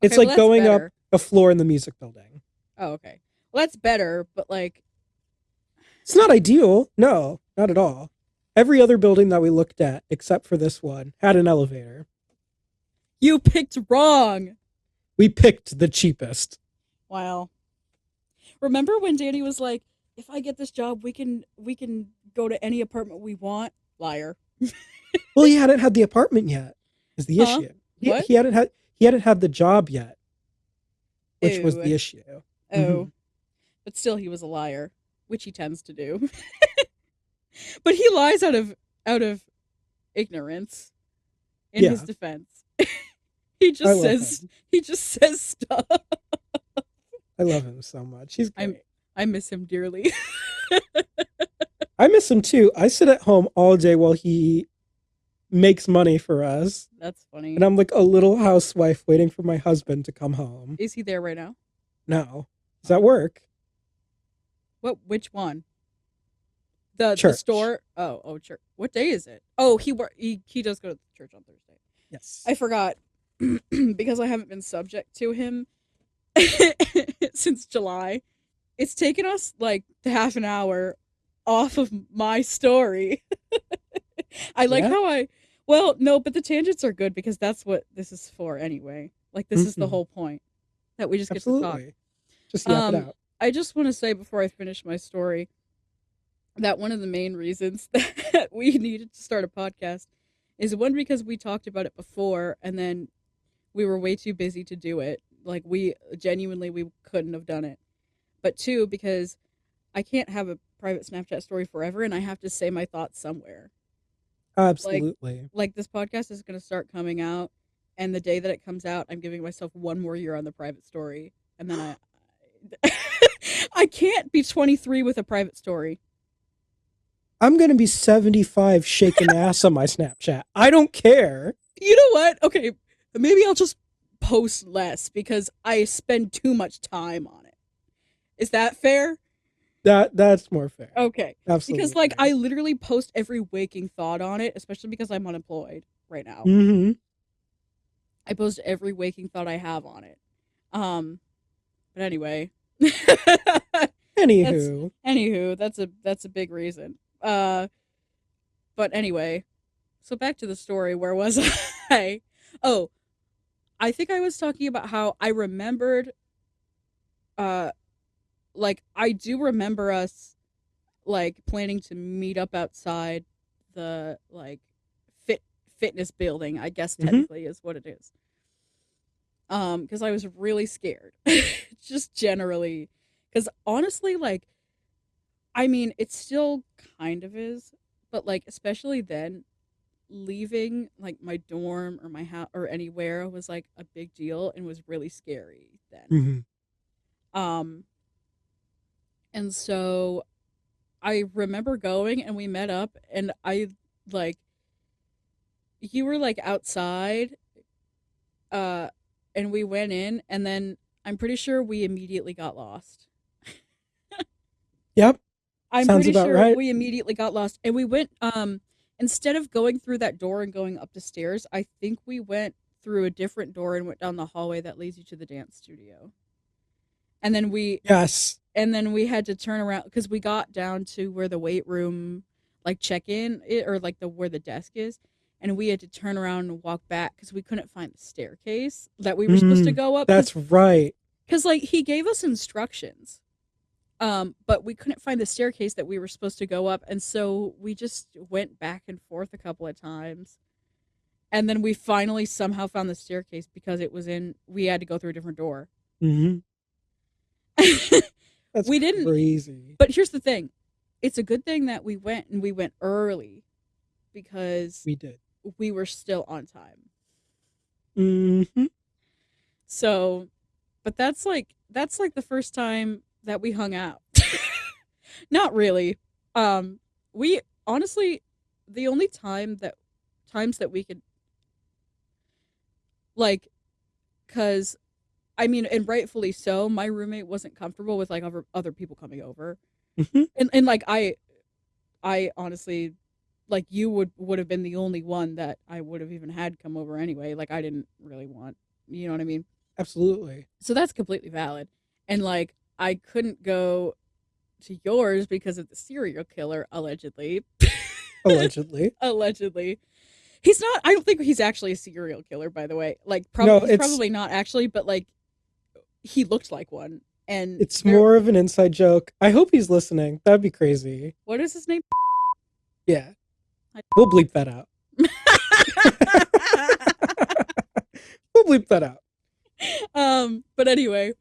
it's Okay, well like that's going up better. a floor in the music building. Oh, okay. Well, that's better, but like It's not ideal. No, not at all. Every other building that we looked at, except for this one, had an elevator. you picked wrong. We picked the cheapest. Wow. Remember when Danny was like, "If I get this job, we can go to any apartment we want." Liar. Well, he hadn't had the apartment yet. Is the Huh? issue? What? He hadn't had the job yet, which was Ew. the issue. Hmm. Oh. But still he was a liar, which he tends to do. But he lies out of ignorance in his Yeah, defense. he I just love says him. he just says stuff. I love him so much. He's I'm great. I miss him dearly. I miss him too. I sit at home all day while he makes money for us, That's and funny. I'm like a little housewife waiting for my husband to come home. Is he there right now? No, does that Oh. work? Which one? The Church. store? Oh, church. What day is it? Oh, he does go to church on Thursday. Yes. I forgot because I haven't been subject to him since July. It's taken us like half an hour off of my story. I like Yeah. how I well, no, but the tangents are good because that's what this is for anyway. Like this is the Hmm. whole point that we just get to talk. Absolutely. Just yap it Um out. I just want to say before I finish my story that one of the main reasons that we needed to start a podcast is one because we talked about it before and then we were way too busy to do it. Like we genuinely we couldn't have done it. But two because I can't have a private Snapchat story forever and I have to say my thoughts somewhere. Like Absolutely. like this podcast is going to start coming out and the day that it comes out I'm giving myself one more year on the private story and then I I can't be 23 with a private story. I'm gonna be 75 shaking ass on my Snapchat. I don't care. You know what? Okay, maybe I'll just post less because I spend too much time on it. Is that fair? That's more fair. Okay. Because like Absolutely. I literally post every waking thought on it, especially because I'm unemployed right now. Mm-hmm. I post every waking thought I have on it. Um but anyway. that's Anywho, that's a big reason. But anyway, so back to the story. Where was I? Oh, I think I was talking about how I remembered uh like I do remember us like planning to meet up outside the like fitness building, I guess mm-hmm. technically is what it is. Because I was really scared. Just generally because honestly like I mean it still kind of is, but like especially then leaving like my dorm or my house or anywhere was like a big deal and was really scary then. Mm-hmm. Um and so I remember going and we met up and I like you were like outside uh and we went in and then I'm pretty sure we immediately got lost. Yep. I'm Sounds pretty about sure right. we immediately got lost and we went Instead of going through that door and going up the stairs, I think we went through a different door and went down the hallway that leads you to the dance studio. And then we Yes. had to turn around because we got down to where the weight room like check in or like the where the desk is, and we had to turn around and walk back because we couldn't find the staircase that we were supposed to Mm, go up that's right. because like he gave us instructions, but we couldn't find the staircase that we were supposed to go up, and so we just went back and forth a couple of times, and then we finally somehow found the staircase because it was in we had to go through a different door. Hmm. That's We didn't. crazy. But here's the thing, it's a good thing that we went and we went early because We did. we were still on time. Hmm. So, but that's like the first time that we hung out. Not really. We honestly the only times that we could like cuz I mean, and rightfully so, my roommate wasn't comfortable with like other people coming over. Hmm. And like I honestly like you would have been the only one that I would have even had come over anyway. Like I didn't really want, you know what I mean? Absolutely. So that's completely valid. And like I couldn't go to yours because of the serial killer allegedly. Allegedly. Allegedly. He's not I don't think he's actually a serial killer by the way. Like No, he's probably not actually, but like he looked like one. And it's there more of an inside joke. I hope he's listening. That'd be crazy. what is his name? Yeah. We'll bleep that out. We'll bleep that out. But anyway,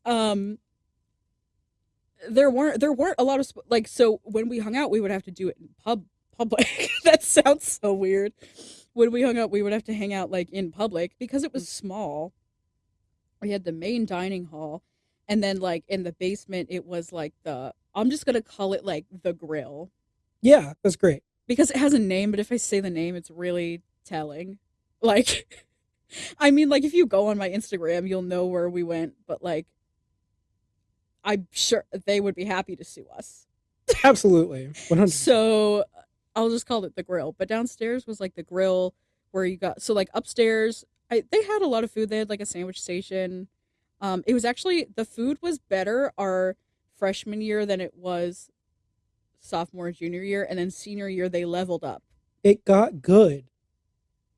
um there weren't a lot of like so when we hung out we would have to do it in public. That sounds so weird. When we hung out we would have to hang out like in public because it was small. We had the main dining hall, and then like in the basement it was like the I'm just going to call it like the grill Yeah, that's great. because it has a name, but if I say the name it's really telling. Like I mean like if you go on my Instagram you'll know where we went, but like I'm sure they would be happy to sue us. Absolutely. 100%. So I'll just call it the grill. But downstairs was like the grill where you got so like upstairs they had a lot of food. They had like a sandwich station. It was actually the food was better our freshman year than it was sophomore junior year, and then senior year they leveled up. It got good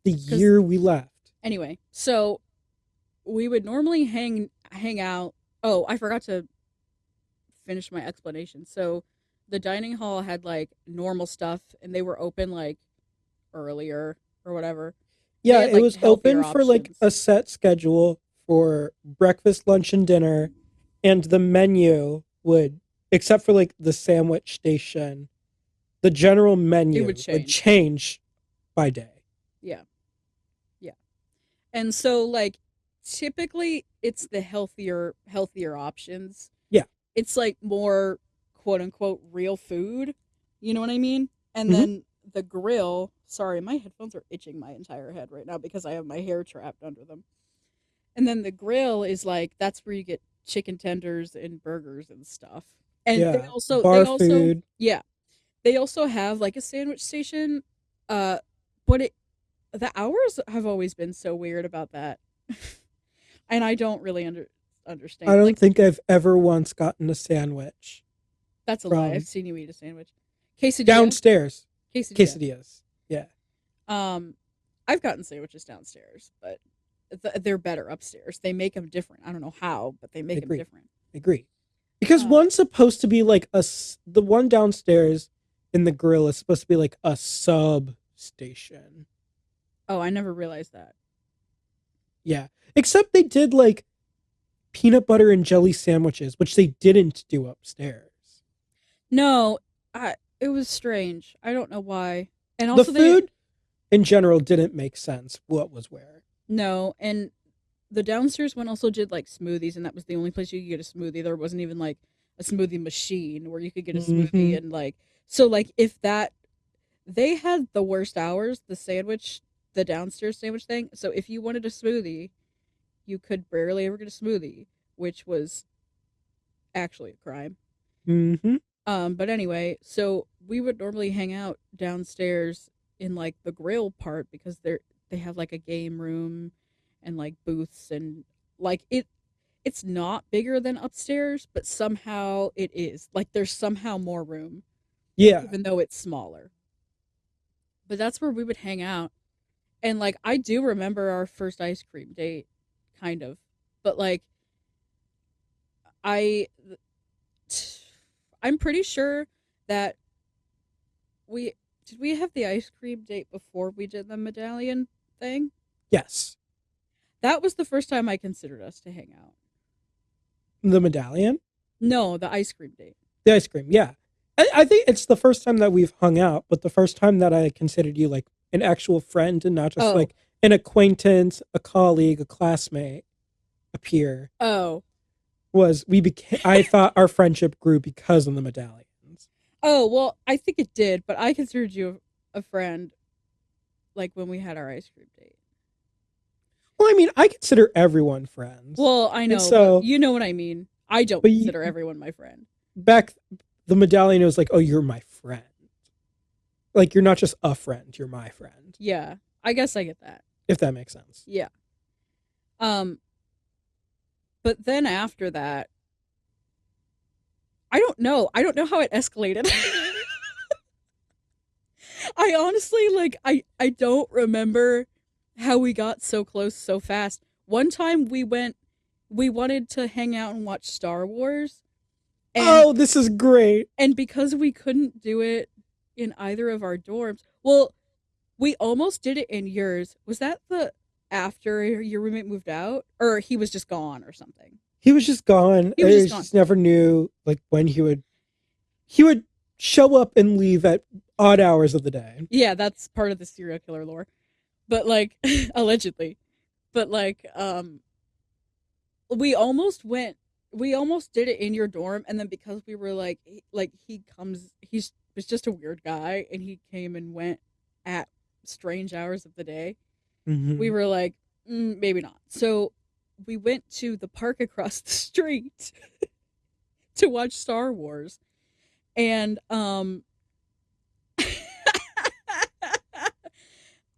the Because year we left. anyway, so we would normally hang out. Oh, I forgot to finish my explanation. So the dining hall had like normal stuff and they were open like earlier or whatever. They Yeah, had it like was healthier open for like options. a set schedule for breakfast, lunch, and dinner. And the menu would, except for like the sandwich station, the general It would menu would change. change by day. Yeah. Yeah. And so like typically it's the healthier options. Yeah. It's like more quote unquote real food. You know what I mean? And Hmm. then the grill, sorry, my headphones are itching my entire head right now because I have my hair trapped under them. And then the grill is like that's where you get chicken tenders and burgers and stuff. And Yeah. they Bar also food. yeah, they also have like a sandwich station. Uh but it the hours have always been so weird about that. And I don't really I understand. don't Like think I've ever once gotten a sandwich that's a lie. I've from seen you eat a sandwich. Quesadilla? downstairs. Quesadilla. Quesadillas. Yeah. Um I've gotten sandwiches downstairs, but they're better upstairs. They make them different. I don't know how, but they I make them agree. different. I agree. Because Uh, one's supposed to be like the one downstairs in the grill is supposed to be like a sub station. oh, I never realized that. Yeah. Except they did like peanut butter and jelly sandwiches, which they didn't do upstairs. No, it was strange. I don't know why. And The also they food in general didn't make sense what was where. no, and the downstairs one also did like smoothies, and that was the only place you could get a smoothie. There wasn't even like a smoothie machine where you could get a Hmm. smoothie and like so like if that they had the worst hours, the downstairs sandwich thing. So if you wanted a smoothie, you could barely ever get a smoothie, which was actually a crime. Hmm. But anyway, so we would normally hang out downstairs in like the grill part because they have like a game room and like booths and like it's not bigger than upstairs, but somehow it is. Like there's somehow more room Yeah. even though it's smaller. But that's where we would hang out. And like I do remember our first ice cream date kind of. But like I I'm pretty sure that we did we have the ice cream date before we did the medallion thing? Yes. That was the first time I considered us to hang out. The medallion? No, the ice cream date. The ice cream. Yeah. I think it's the first time that we've hung out, but the first time that I considered you like an actual friend and not just Oh, like an acquaintance, a colleague, a classmate, a peer oh, was we became, I thought our friendship grew because of the medallions. oh. Well, I think it did, but I considered you a friend like when we had our ice cream date. Well, I mean, I consider everyone friends. Well, I And know, but so, you know what I mean. I don't but consider everyone my friend. back, the medallion was like, oh, you're my friend. Like, you're not just a friend, you're my friend, Yeah, I guess I get that. if that makes sense. Yeah. Um, but then after that, I don't know. I don't know how it escalated. I honestly like I don't remember how we got so close so fast. One time we wanted to hang out and watch Star Wars and Oh, this is great. because we couldn't do it in either of our dorms. Well, we almost did it in yours. Was that the after your roommate moved out or he was just gone or something? He was just gone. He I was just gone. just never knew like when he would show up and leave at odd hours of the day. Yeah, that's part of the serial killer lore. But like allegedly. But like we almost went we almost did it in your dorm and then because we were like he was just a weird guy and he came and went at strange hours of the day. We Mm-hmm. were like maybe not. So we went to the park across the street to watch Star Wars and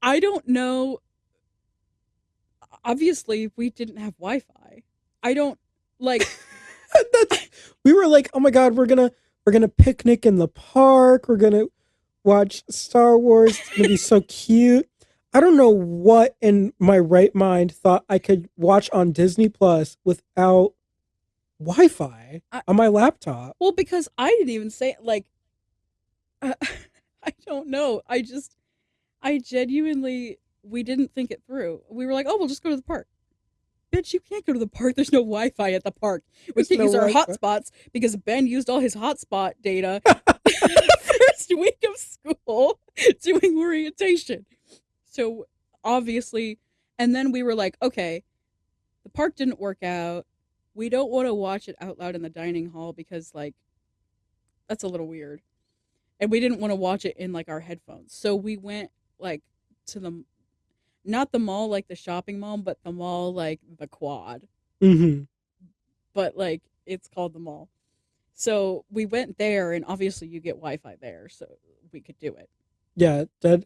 I don't know, obviously we didn't have Wi-Fi. I don't like That's, we were like, oh my god, we're gonna picnic in the park. We're gonna watch Star Wars. It's gonna be so cute. I don't know what in my right mind thought I could watch on Disney Plus without Wi-Fi I, on my laptop. well because I didn't even say like I don't know. I genuinely we didn't think it through. We were like, "Oh, we'll just go to the park." Bitch, you can't go to the park. There's no Wi-Fi at the park. We There's can't no use our Wi-Fi. hotspots because Ben used all his hotspot data first week of school doing orientation. So obviously, and then we were like, okay, the park didn't work out. We don't want to watch it out loud in the dining hall because like that's a little weird. And we didn't want to watch it in like our headphones. So we went like to the not the mall like the shopping mall, but the mall like the quad. Mm-hmm. But like it's called the mall. So we went there and obviously you get Wi-Fi there, so we could do it. Yeah, dead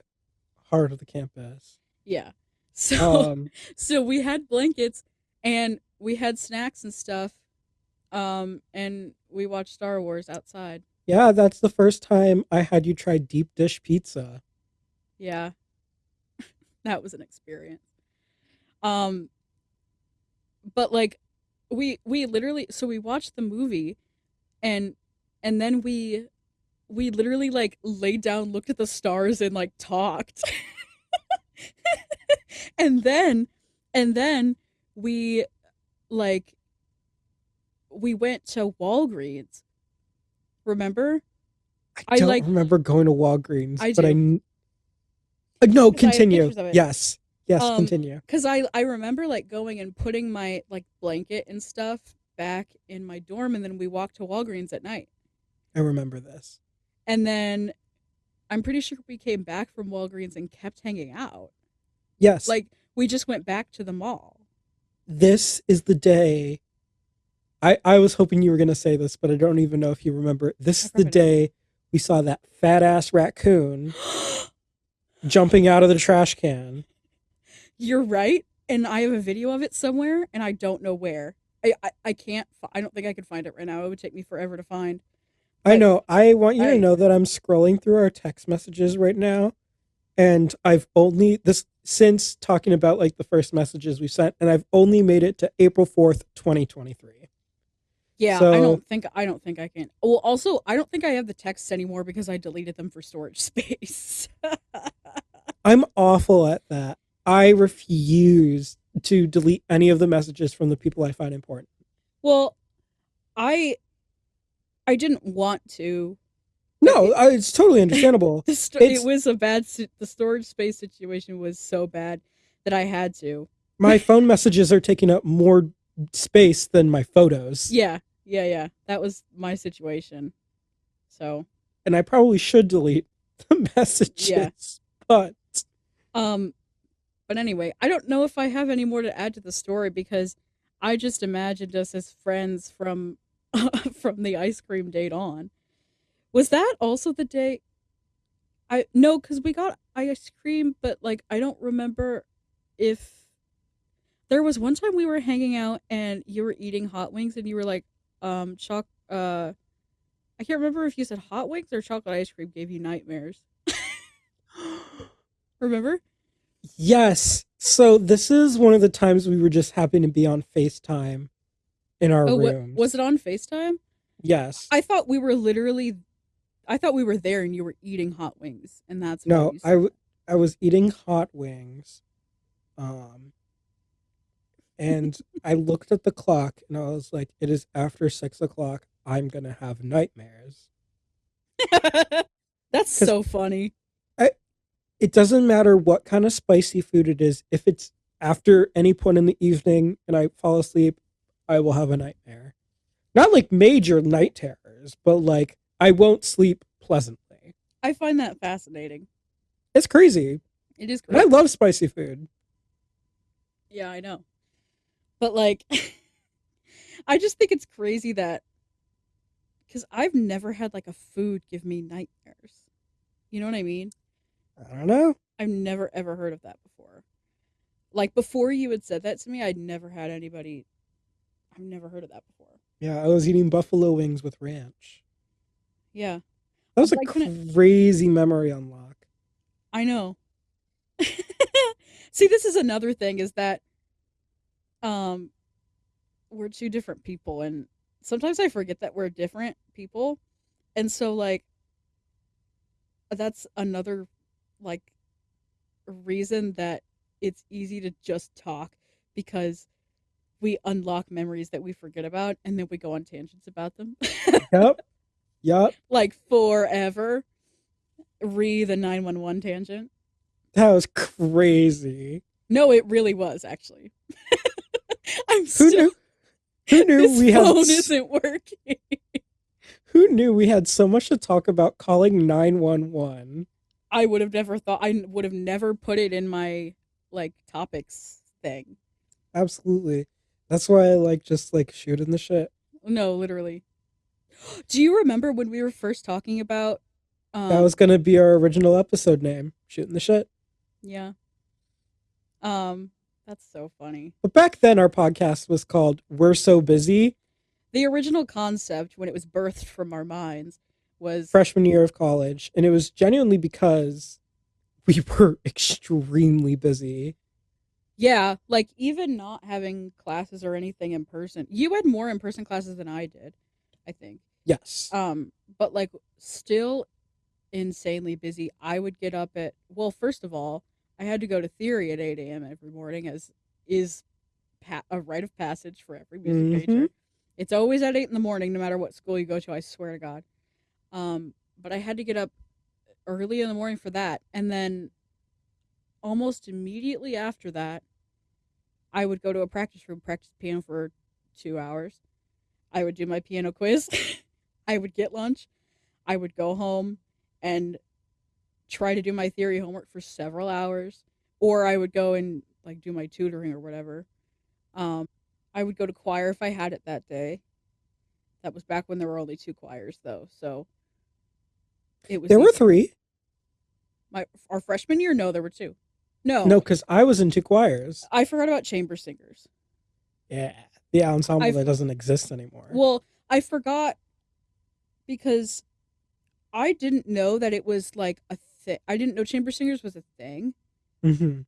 heart of the campus. Yeah. So Um, so we had blankets and we had snacks and stuff. And we watched Star Wars outside. yeah, that's the first time I had you try deep dish pizza. Yeah, that was an experience. Um, but like we literally so we watched the movie and then we literally like laid down, looked at the stars and like talked. and then and then we like we went to Walgreens. Remember? I I don't like remember going to Walgreens, I but do no, because I have continue. pictures of it. Yes, yes, continue. Because I remember like going and putting my like blanket and stuff back in my dorm, and then we walked to Walgreens at night, I remember this. and then I'm pretty sure we came back from Walgreens and kept hanging out. Yes, Like we just went back to the mall. this is the day. I was hoping you were going to say this, but I don't even know if you remember. This I is the probably don't. day we saw that fat ass raccoon jumping out of the trash can. You're right, and I have a video of it somewhere, and I don't know where. I can't. I don't think I can find it right now. It would take me forever to find. I But know. I want you to I know that I'm scrolling through our text messages right now, and I've only this since talking about like the first messages we sent, and I've only made it to April 4th, 2023. yeah, So I don't think I can. Well, also, I don't think I have the texts anymore because I deleted them for storage space. I'm awful at that. I refuse to delete any of the messages from the people I find important. Well, I I didn't want to. No, it's totally understandable. It It's was a bad the storage space situation was so bad that I had to. my phone messages are taking up more space than my photos, Yeah, yeah, yeah. That was my situation. So, and I probably should delete the yeah. messages, but Um but anyway, I don't know if I have any more to add to the story because I just imagined us as friends from from the ice cream date on. Was that also the day I no, cuz we got ice cream, but like I don't remember if there was one time we were hanging out and you were eating hot wings and you were like, choc I can't remember if you said hot wings or chocolate ice cream gave you nightmares. Remember? yes. So this is one of the times we were just happy to be on FaceTime in our Oh, what was rooms. it on FaceTime? Yes. I thought we were literally I thought we were there and you were eating hot wings and that's why No, you said that. I was eating hot wings. Um and I looked at the clock and I was like, it is after 6 o'clock. I'm gonna have nightmares. That's Because so funny. it doesn't matter what kind of spicy food it is. If it's after any point in the evening and I fall asleep, I will have a nightmare. Not like major night terrors, but like I won't sleep pleasantly. I find that fascinating. It's crazy. It is And I crazy. love spicy food. Yeah, I know. But like I just think it's crazy that cuz I've never had like a food give me nightmares. You know what I mean? I don't know. I've never ever heard of that before. Like before you had said that to me, I'd never had anybody I've never heard of that before. Yeah, I was eating buffalo wings with ranch. Yeah. That was a But I couldn't crazy memory unlock. I know. See, this is another thing is that um we're two different people and sometimes I forget that we're different people. And so like that's another like reason that it's easy to just talk because we unlock memories that we forget about and then we go on tangents about them. Yep. Yep. Like forever. Re the 911 tangent. That was crazy. No, it really was actually. I'm Who still knew? Who knew this we had? phone isn't working. Who knew we had so much to talk about calling 911? I would have never thought I would have never put it in my like topics thing. Absolutely. That's why I like just like shooting the shit. No, literally. Do you remember when we were first talking about That was um gonna be our original episode name, shooting the shit. yeah. Um that's so funny. But back then, our podcast was called "We're So Busy." The original concept when it was birthed from our minds was Freshman year of college, and it was genuinely because we were extremely busy. yeah, like even not having classes or anything in person. You had more in person classes than I did, I think. Yes. But like still insanely busy. I would get up at well, first of all, I had to go to theory at 8 a.m. every morning, as is a rite of passage for every music Mm-hmm. major. It's always at 8 in the morning, no matter what school you go to. I swear to God. But I had to get up early in the morning for that, and then almost immediately after that, I would go to a practice room, practice piano for 2 hours. I would do my piano quiz. I would get lunch. I would go home and try to do my theory homework for several hours, or I would go and like do my tutoring or whatever. I would go to choir if I had it that day. That was back when there were only two choirs though, so it was There were easier. 3. My our freshman year, no, there were two. No, No, because I was in two choirs. I forgot about chamber singers. Yeah, the ensemble I that doesn't exist anymore. well, I forgot because I didn't know that it was like a thing. I didn't know chamber singers was a thing. Hmm.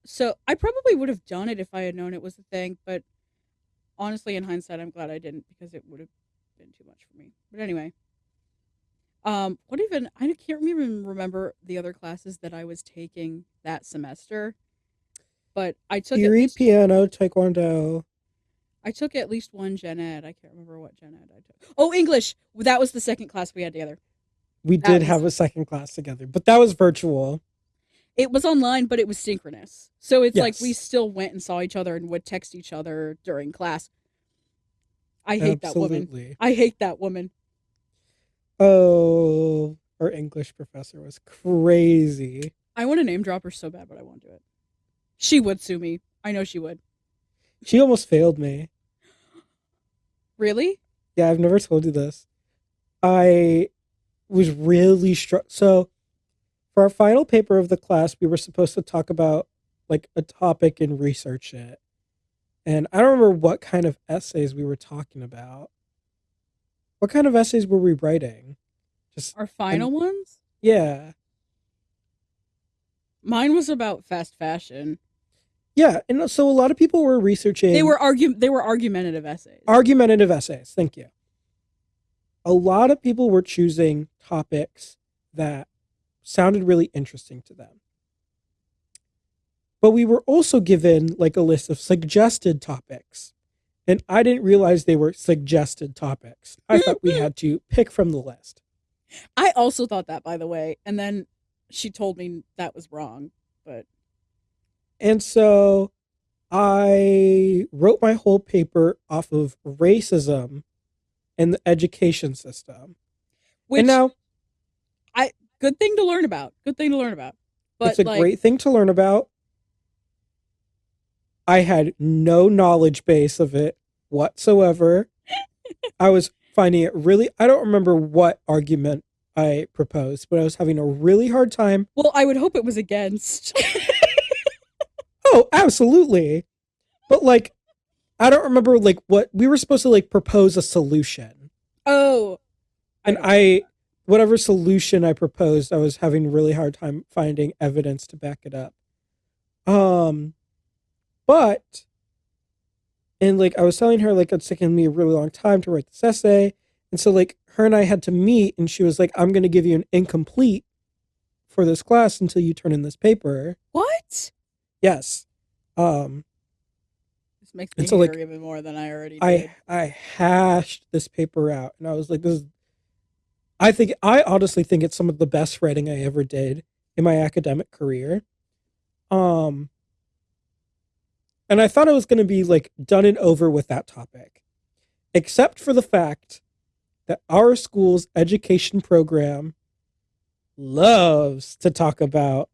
So I probably would have done it if I had known it was a thing. But honestly, in hindsight, I'm glad I didn't because it would have been too much for me. But anyway, what even I can't even remember the other classes that I was taking that semester. But Theory, piano, taekwondo. I took at least one gen ed. I can't remember what gen ed I took. Oh, English. That was the second class we had together. We That did was have a second class together, but that was virtual. it was online, but it was synchronous. So it's like we Yes, still went and saw each other and would text each other during class. I hate that woman. absolutely. I hate that woman. Oh, our English professor was crazy. I want to name drop her so bad, but I won't do it. She would sue me. I know she would. She almost failed me. Really? Yeah, I've never told you this. I was really struck. So, for our final paper of the class, we were supposed to talk about like a topic and research it. And I don't remember what kind of essays we were talking about. What kind of essays were we writing? Just Our and final ones? yeah. Mine was about fast fashion. Yeah, and so a lot of people were researching They were argumentative essays. argumentative essays. Thank you. A lot of people were choosing topics that sounded really interesting to them. But we were also given like a list of suggested topics. And I didn't realize they were suggested topics. I thought we had to pick from the list. I also thought that, by the way, and then she told me that was wrong. But And so I wrote my whole paper off of racism and the education system. And which now I good thing to learn about. Good thing to learn about. it's But a like great thing to learn about. I had no knowledge base of it whatsoever. I was finding it really, I don't remember what argument I proposed, but I was having a really hard time. well, I would hope it was against. Oh, absolutely. But like, I don't remember like what we were supposed to like propose a solution. Oh, I And don't remember that. whatever solution I proposed, I was having a really hard time finding evidence to back it up. Um, but and like I was telling her like it's taken me a really long time to write this essay, and so like her and I had to meet, and she was like, "I'm going to give you an incomplete for this class until you turn in this paper." What? Yes. Um, This makes me and so hate her like even more than I already I did. I hashed this paper out, and I was like, "This is." I honestly think it's some of the best writing I ever did in my academic career. Um, and I thought it was going to be like done and over with that topic, except for the fact that our school's education program loves to talk about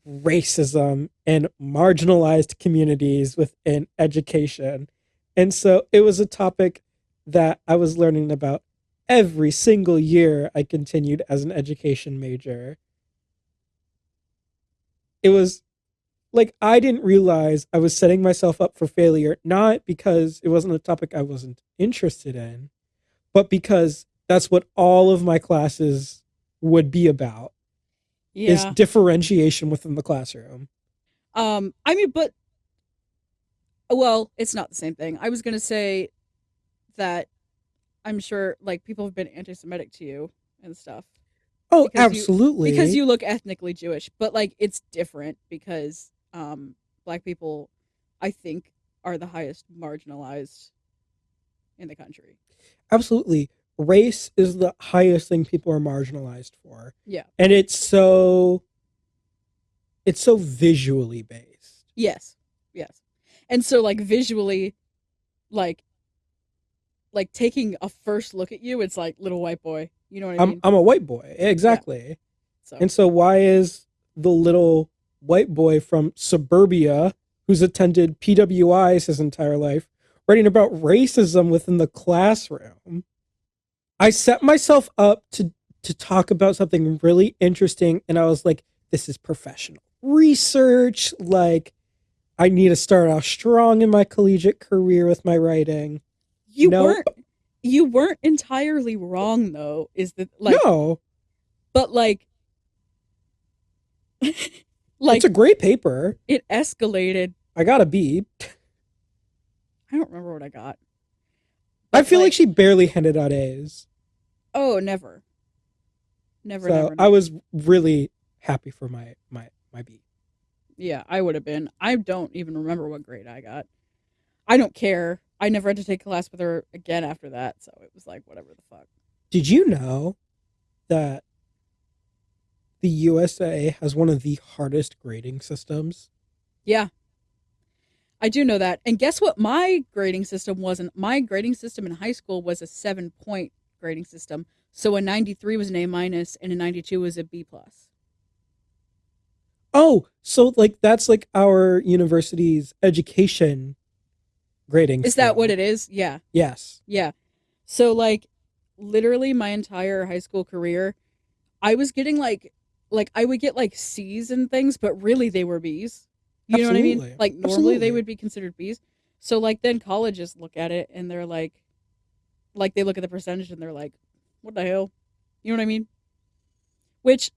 racism and marginalized communities within education. And so it was a topic that I was learning about every single year I continued as an education major. It was like I didn't realize I was setting myself up for failure, not because it wasn't a topic I wasn't interested in, but because that's what all of my classes would be about is Yeah. differentiation within the classroom. I mean, but well, it's not the same thing. I was gonna say that I'm sure like people have been anti-Semitic to you and stuff Oh, because absolutely. you look ethnically Jewish, but like it's different because black people, I think, are the highest marginalized in the country. Absolutely. Race is the highest thing people are marginalized for. Yeah. And it's so visually based. Yes. Yes. And so like visually, like taking a first look at you, it's like little white boy. You know what I mean? I'm a white boy. Yeah. Exactly. So And so why is the little white boy from suburbia who's attended PWIs his entire life writing about racism within the classroom? I set myself up to talk about something really interesting, and I was like, this is professional research. Like, I need to start off strong in my collegiate career with my writing. You Nope. weren't you weren't entirely wrong though, is that like No, but it's a like great paper. it escalated. I got a B. I don't remember what I got. I But feel like like, she barely handed out A's. oh, never. Never, So never, I never. was really happy for my B. Yeah, I would have been. I don't even remember what grade I got. I don't care. I never had to take class with her again after that, so it was like whatever the fuck. Did you know that the USA has one of the hardest grading systems? Yeah, I do know that. And guess what? My grading system wasn't. My grading system in high school was a 7 point grading system. So a 93 was an A minus, and a 92 was a B plus. Oh, so like that's like our university's education grading Is that what scale. it is? Yeah, Yes. yeah. So like, literally my entire high school career, I was getting like I would get like C's and things, but really they were B's. You know what I mean? Absolutely. Like normally they Absolutely. would be considered B's. So like then colleges look at it and they're like they look at the percentage and they're like, what the hell? You know what I mean? Which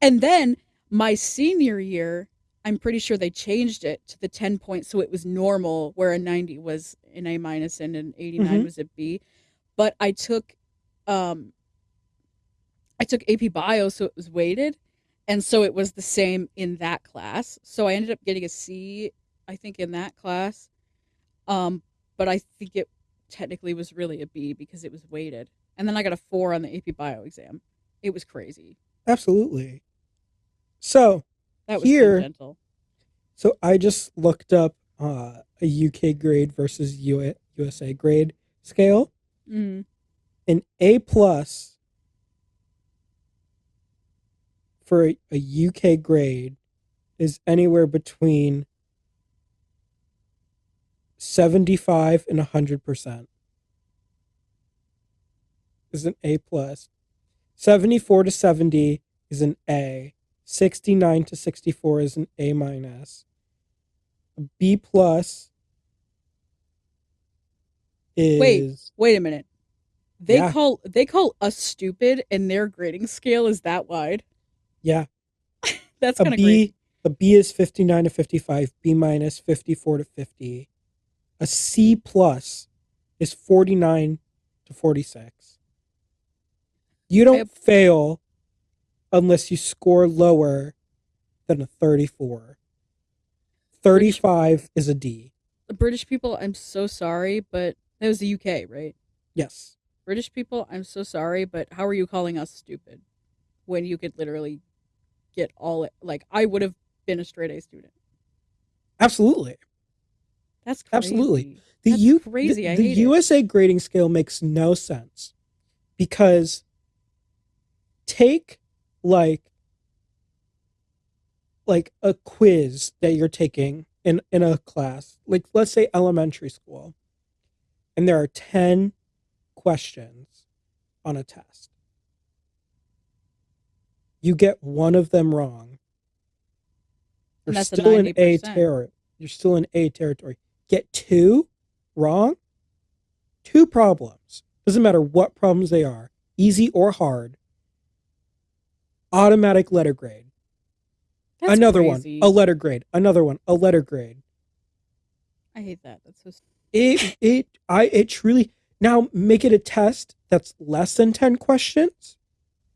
and then my senior year, I'm pretty sure they changed it to the 10 points so it was normal where a 90 was an A minus and an 89 Hmm. was a B. But um I took AP Bio, so it was weighted, and so it was the same in that class. So I ended up getting a C, I think, in that class. Um, but I think it technically was really a B because it was weighted, and then I got a 4 on the AP Bio exam. It was crazy. Absolutely. So That was here, tangential. so I just looked up a UK grade versus USA grade scale. Mm. An A plus for a UK grade is anywhere between 75 and 100% is an A plus. 74 to 70 is an A. 69 to 64 is an A minus. A B plus Wait, is, wait a minute. yeah, They call us stupid, and their grading scale is that wide. yeah. That's A kind of B crazy. a B is 59 to 55, B minus 54 to 50. A C plus is 49 to 46. You I don't fail unless you score lower than a 34. British 35 is a D. British people. I'm so sorry, but that was the UK, right? Yes, British people, I'm so sorry, but how are you calling us stupid when you could literally get all it? Like, I would have been a straight A student. absolutely. That's Absolutely. crazy. That's crazy. I The hate it. USA grading scale makes no sense because take like a quiz that you're taking in a class, like let's say elementary school, and there are 10 questions on a test. You get one of them wrong. You're And that's a still in A 90%. terror. You're still in A territory. Get two wrong, two problems. Doesn't matter what problems they are, easy or hard, automatic letter grade. That's Another one, a crazy. letter grade. Another one, a letter grade. I hate that. That's so. It truly, now make it a test that's less than 10 questions.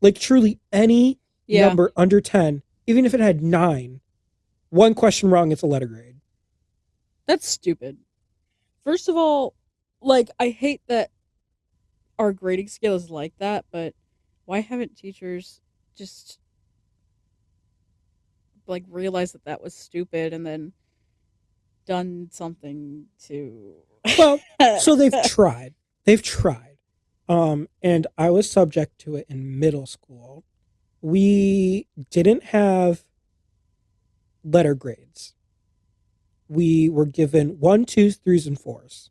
Like truly any Yeah, number under 10, even if it had 9, one question wrong, it's a letter grade. that's stupid. First of all, like, I hate that our grading scale is like that, but why haven't teachers just, like, realized that that was stupid and then done something to. Well, so they've tried. They've tried. And I was subject to it in middle school. We didn't have letter grades. We were given one, twos, threes, and fours.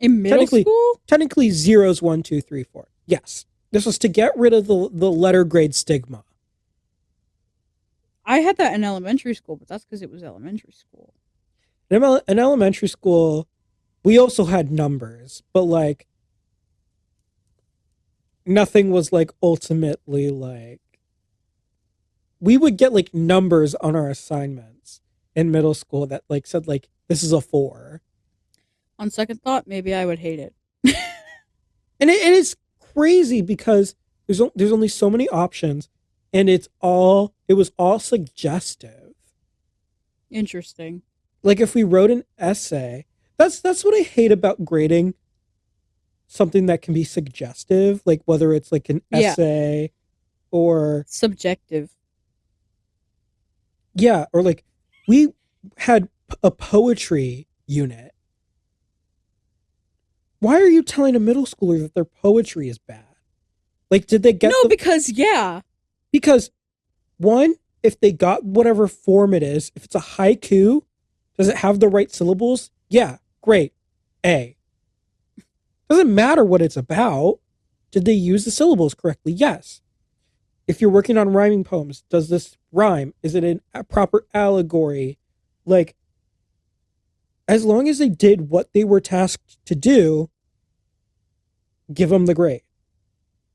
In middle Technically, school? technically zeros, one, two, three, four. Yes. This was to get rid of the letter grade stigma. I had that in elementary school, but that's because it was elementary school. In elementary school, we also had numbers, but like nothing was like ultimately like we would get like numbers on our assignments in middle school that like said like this is a 4. On second thought, maybe I would hate it. And it is crazy because there's only so many options, and it was all suggestive. Interesting. Like if we wrote an essay, that's what I hate about grading something that can be suggestive, like whether it's like an Yeah, essay or subjective. yeah, or like we had a poetry unit. Why are you telling a middle schooler that their poetry is bad? Like, did they get No, the because yeah, because one, if they got whatever form it is, if it's a haiku, does it have the right syllables? Yeah, great. A. Doesn't matter what it's about. Did they use the syllables correctly? Yes. If you're working on rhyming poems, does this rhyme? Is it a proper allegory? Like, as long as they did what they were tasked to do, give them the grade.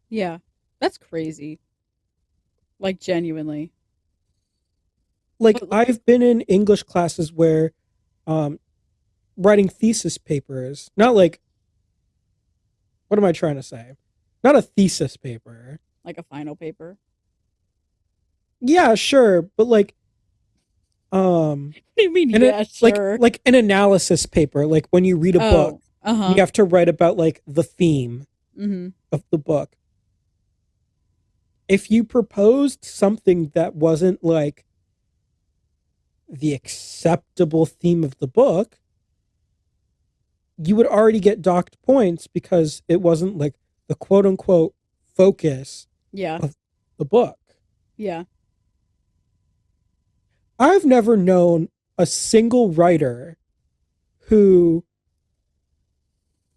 yeah, that's crazy. Like genuinely. Like, But I've been in English classes where um, writing thesis papers, not like, what am I trying to say? Not a thesis paper. like a final paper. Yeah, sure, but like, um, What do you mean? and it Yeah, sure. like an analysis paper, like when you read a book, Oh, uh you huh. have to write about like the theme Mm-hmm. of the book. If you proposed something that wasn't like the acceptable theme of the book, you would already get docked points because it wasn't like the quote unquote focus Yeah, of the book. yeah. I've never known a single writer who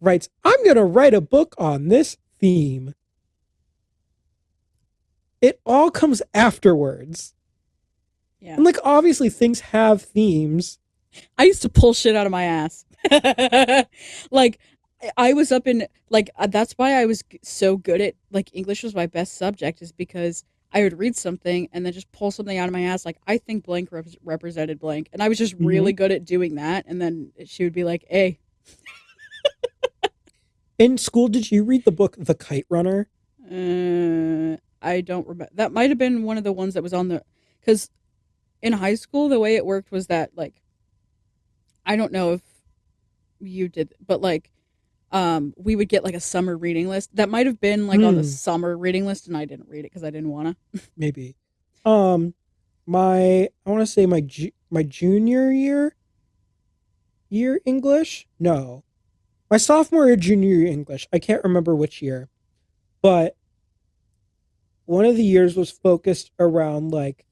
writes, I'm going to write a book on this theme. It all comes afterwards. Yeah. And like, obviously, things have themes. I used to pull shit out of my ass. Like I was up in like that's why I was so good at like English was my best subject is because I would read something and then just pull something out of my ass like I think blank represented blank and I was just Mm-hmm. really good at doing that and then she would be like, "Hey, In school, did you read the book The Kite Runner? I don't remember. That might have been one of the ones that was on the cuz in high school the way it worked was that like I don't know if you did but like we would get like a summer reading list that might have been like on the Hmm, summer reading list and I didn't read it because I didn't want to. maybe. Um, I want to say my junior year English. No, my sophomore or junior year English. I can't remember which year, but one of the years was focused around like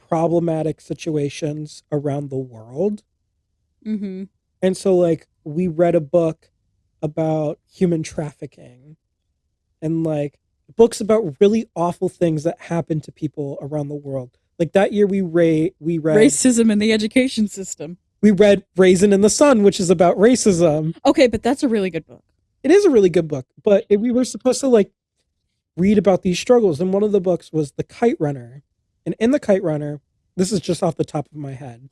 problematic situations around the world. Mm-hmm. And so like we read a book about human trafficking and like books about really awful things that happen to people around the world. Like that year Racism in the education system. we read Raisin in the Sun, which is about racism. Okay, but that's a really good book. It is a really good book, but we were supposed to like read about these struggles, and one of the books was The Kite Runner. And in The Kite Runner, this is just off the top of my head,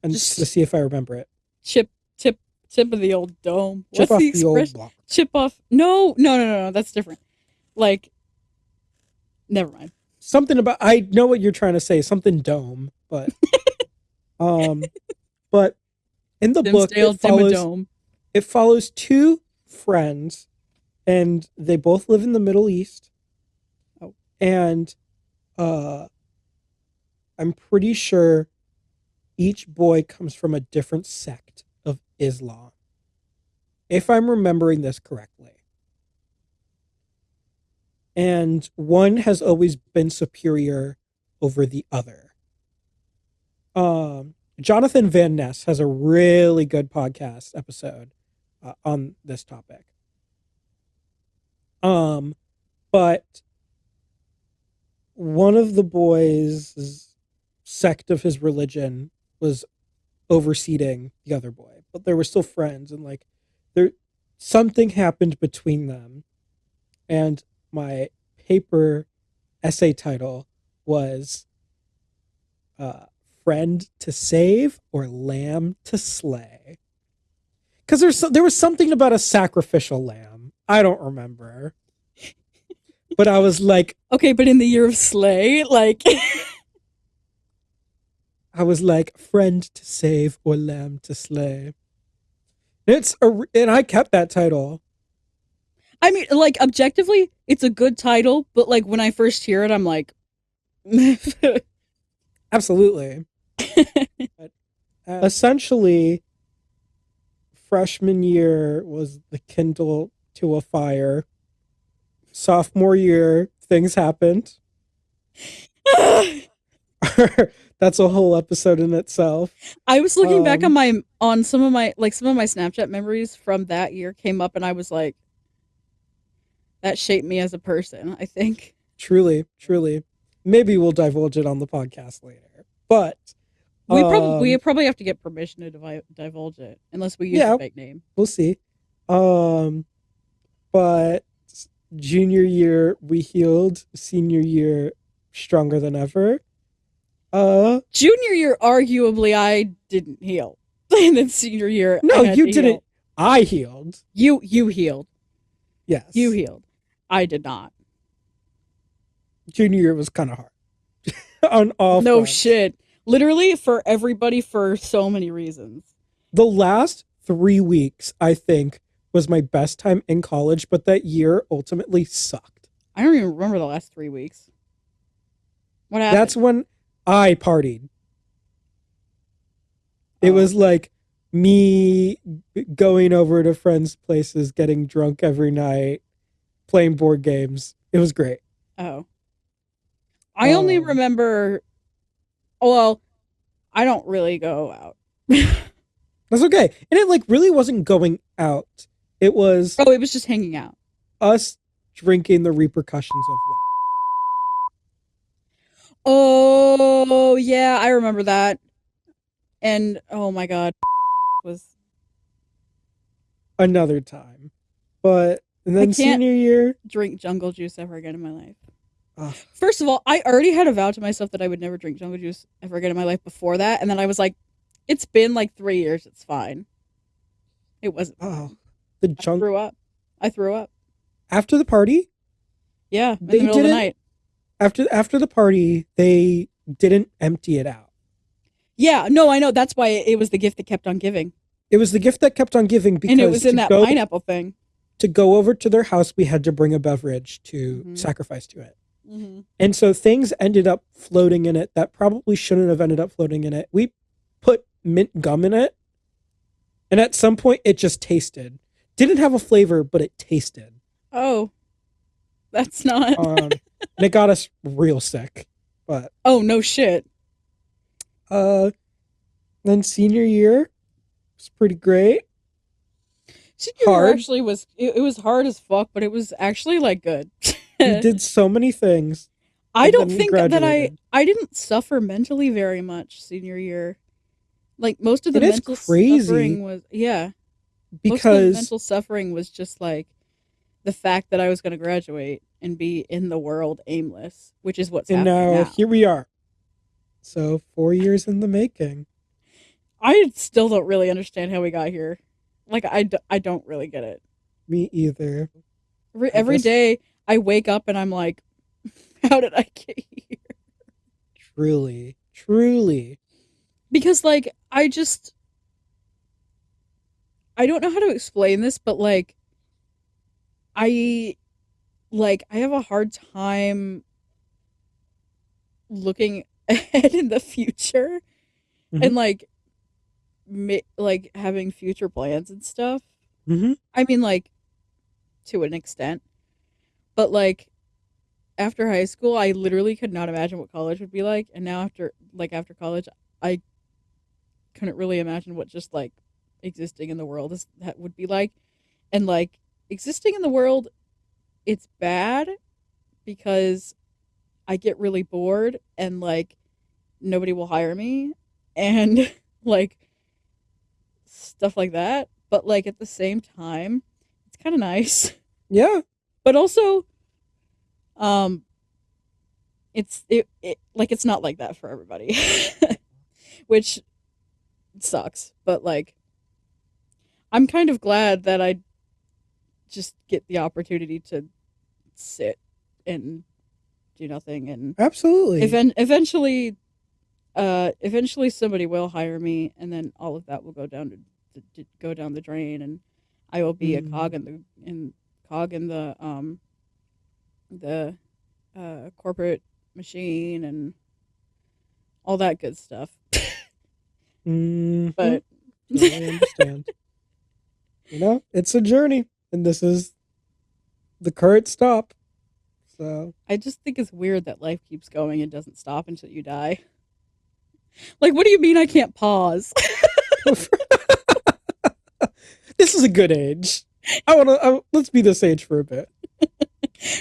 and to Just see if I remember it. chip, tip, tip of the old dome. Chip What's the off the old expression? block. Chip off. No, no, no, no, no. That's different. Like, never mind. Something about I know what you're trying to say, something dome, um but in the book Dimsdale Dimmadome. it follows two friends, and they both live in the Middle East, Oh, and uh I'm pretty sure each boy comes from a different sect of Islam, if I'm remembering this correctly. And one has always been superior over the other. Jonathan Van Ness has a really good podcast episode on this topic. Um, but one of the boys' sect of his religion was overseeing the other boy, but they were still friends, and like there something happened between them, and my paper essay title was uh, "Friend to Save" or "Lamb to Slay," because there was something about a sacrificial lamb. I don't remember, but I was like, Okay, but in the year of Slay, like, "Friend to save or lamb to slay." And I kept that title. I mean, like, objectively, it's a good title, but like when I first hear it, I'm like, Absolutely. But, essentially, freshman year was the kindle to a fire. Sophomore year, things happened. That's a whole episode in itself. I was looking back on Um, my on some of my Snapchat memories from that year came up, and I was like, that shaped me as a person. I think truly, truly. Maybe we'll divulge it on the podcast later. But we um, probably have to get permission to divulge it, unless we use a yeah, fake name. we'll see. Um, but junior year we healed, senior year stronger than ever. Uh Junior year, arguably, I didn't heal, and then senior year, I no, had you to didn't. heal. I healed. You healed. You Yes. healed. I did not. Junior year was kind of hard on all No fronts. shit. Literally for everybody for so many reasons. The last 3 weeks, I think, was my best time in college, but that year ultimately sucked. I don't even remember the last 3 weeks. What That's happened? when I partied. It Oh. was like me going over to friends' places, getting drunk every night, playing board games. It was great. Oh. I only Um, remember. Well, I don't really go out. that's okay. And it like really wasn't going out. It was Oh, it was just hanging out. us drinking the repercussions of what? Oh, yeah, I remember that. And oh my god, was Another time. But and I then can't senior year, drink jungle juice ever again in my life. uh, First of all, I already had a vow to myself that I would never drink jungle juice ever again in my life before that, and then I was like, it's been like 3 years, it's fine. It wasn't oh, fine. the I junk threw up. I threw up. after the party, Yeah, in the they middle of the didn't night. after the party, they didn't empty it out. Yeah, no, I know. That's why it was the gift that kept on giving. It was the gift that kept on giving And it because was in that pineapple thing. to go over to their house, we had to bring a beverage to Mm-hmm. sacrifice to it. Mm-hmm. And so things ended up floating in it that probably shouldn't have ended up floating in it. We put mint gum in it, and at some point it just tasted. Didn't have a flavor, but it tasted. Oh, that's not. And it got us real sick. But Oh, no shit. uh then senior year was pretty great. Senior year Hard. actually was. It was hard as fuck, but it was actually like good. We did so many things, I and don't then we think that graduated. I didn't suffer mentally very much senior year. Like most of the And it's mental crazy suffering was, yeah, most of the because mental suffering was just like the fact that I was going to graduate and be in the world aimless, which is what's and happening now now. here we are. So 4 years in the making. I still don't really understand how we got here. Like I don't really get it. Me either. I Every guess day I wake up and I'm like, how did I get here? truly, truly. Because like I don't know how to explain this, but I I have a hard time looking ahead in the future Hmm. and like having future plans and stuff. Hmm. I mean like to an extent, but like after high school I literally could not imagine what college would be like, and now after college I couldn't really imagine what just like existing in the world that would be like. And like existing in the world, it's bad, because I get really bored and like nobody will hire me and like stuff like that. But like at the same time, it's kind of nice. Yeah. But also, um, it like it's not like that for everybody, which sucks. But like, I'm kind of glad that I just get the opportunity to sit and do nothing and Absolutely. eventually somebody will hire me and then all of that will go down to go down the drain and I will be a Mm. cog in the corporate machine and all that good stuff. Hmm. But Totally understand. It's a journey, and this is the current stop. So, I just think it's weird that life keeps going and doesn't stop until you die. Like, what do you mean I can't pause? this is a good age. I want to. Let's be this age for a bit.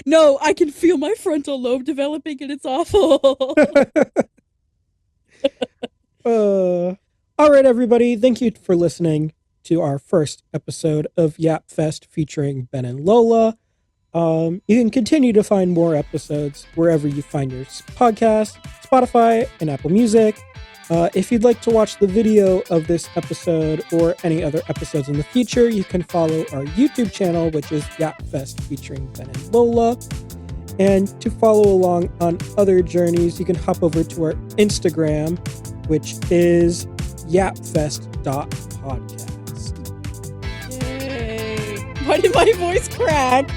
No, I can feel my frontal lobe developing and it's awful. uh, all right, everybody. Thank you for listening to our first episode of Yapfest featuring Ben and Lola. You can continue to find more episodes wherever you find your podcast, Spotify, and Apple Music. If you'd like to watch the video of this episode or any other episodes in the future, you can follow our YouTube channel, which is Yapfest featuring Ben and Lola. And to follow along on other journeys, you can hop over to our Instagram, which is yapfest.podcast. Yay. Why did my voice crack?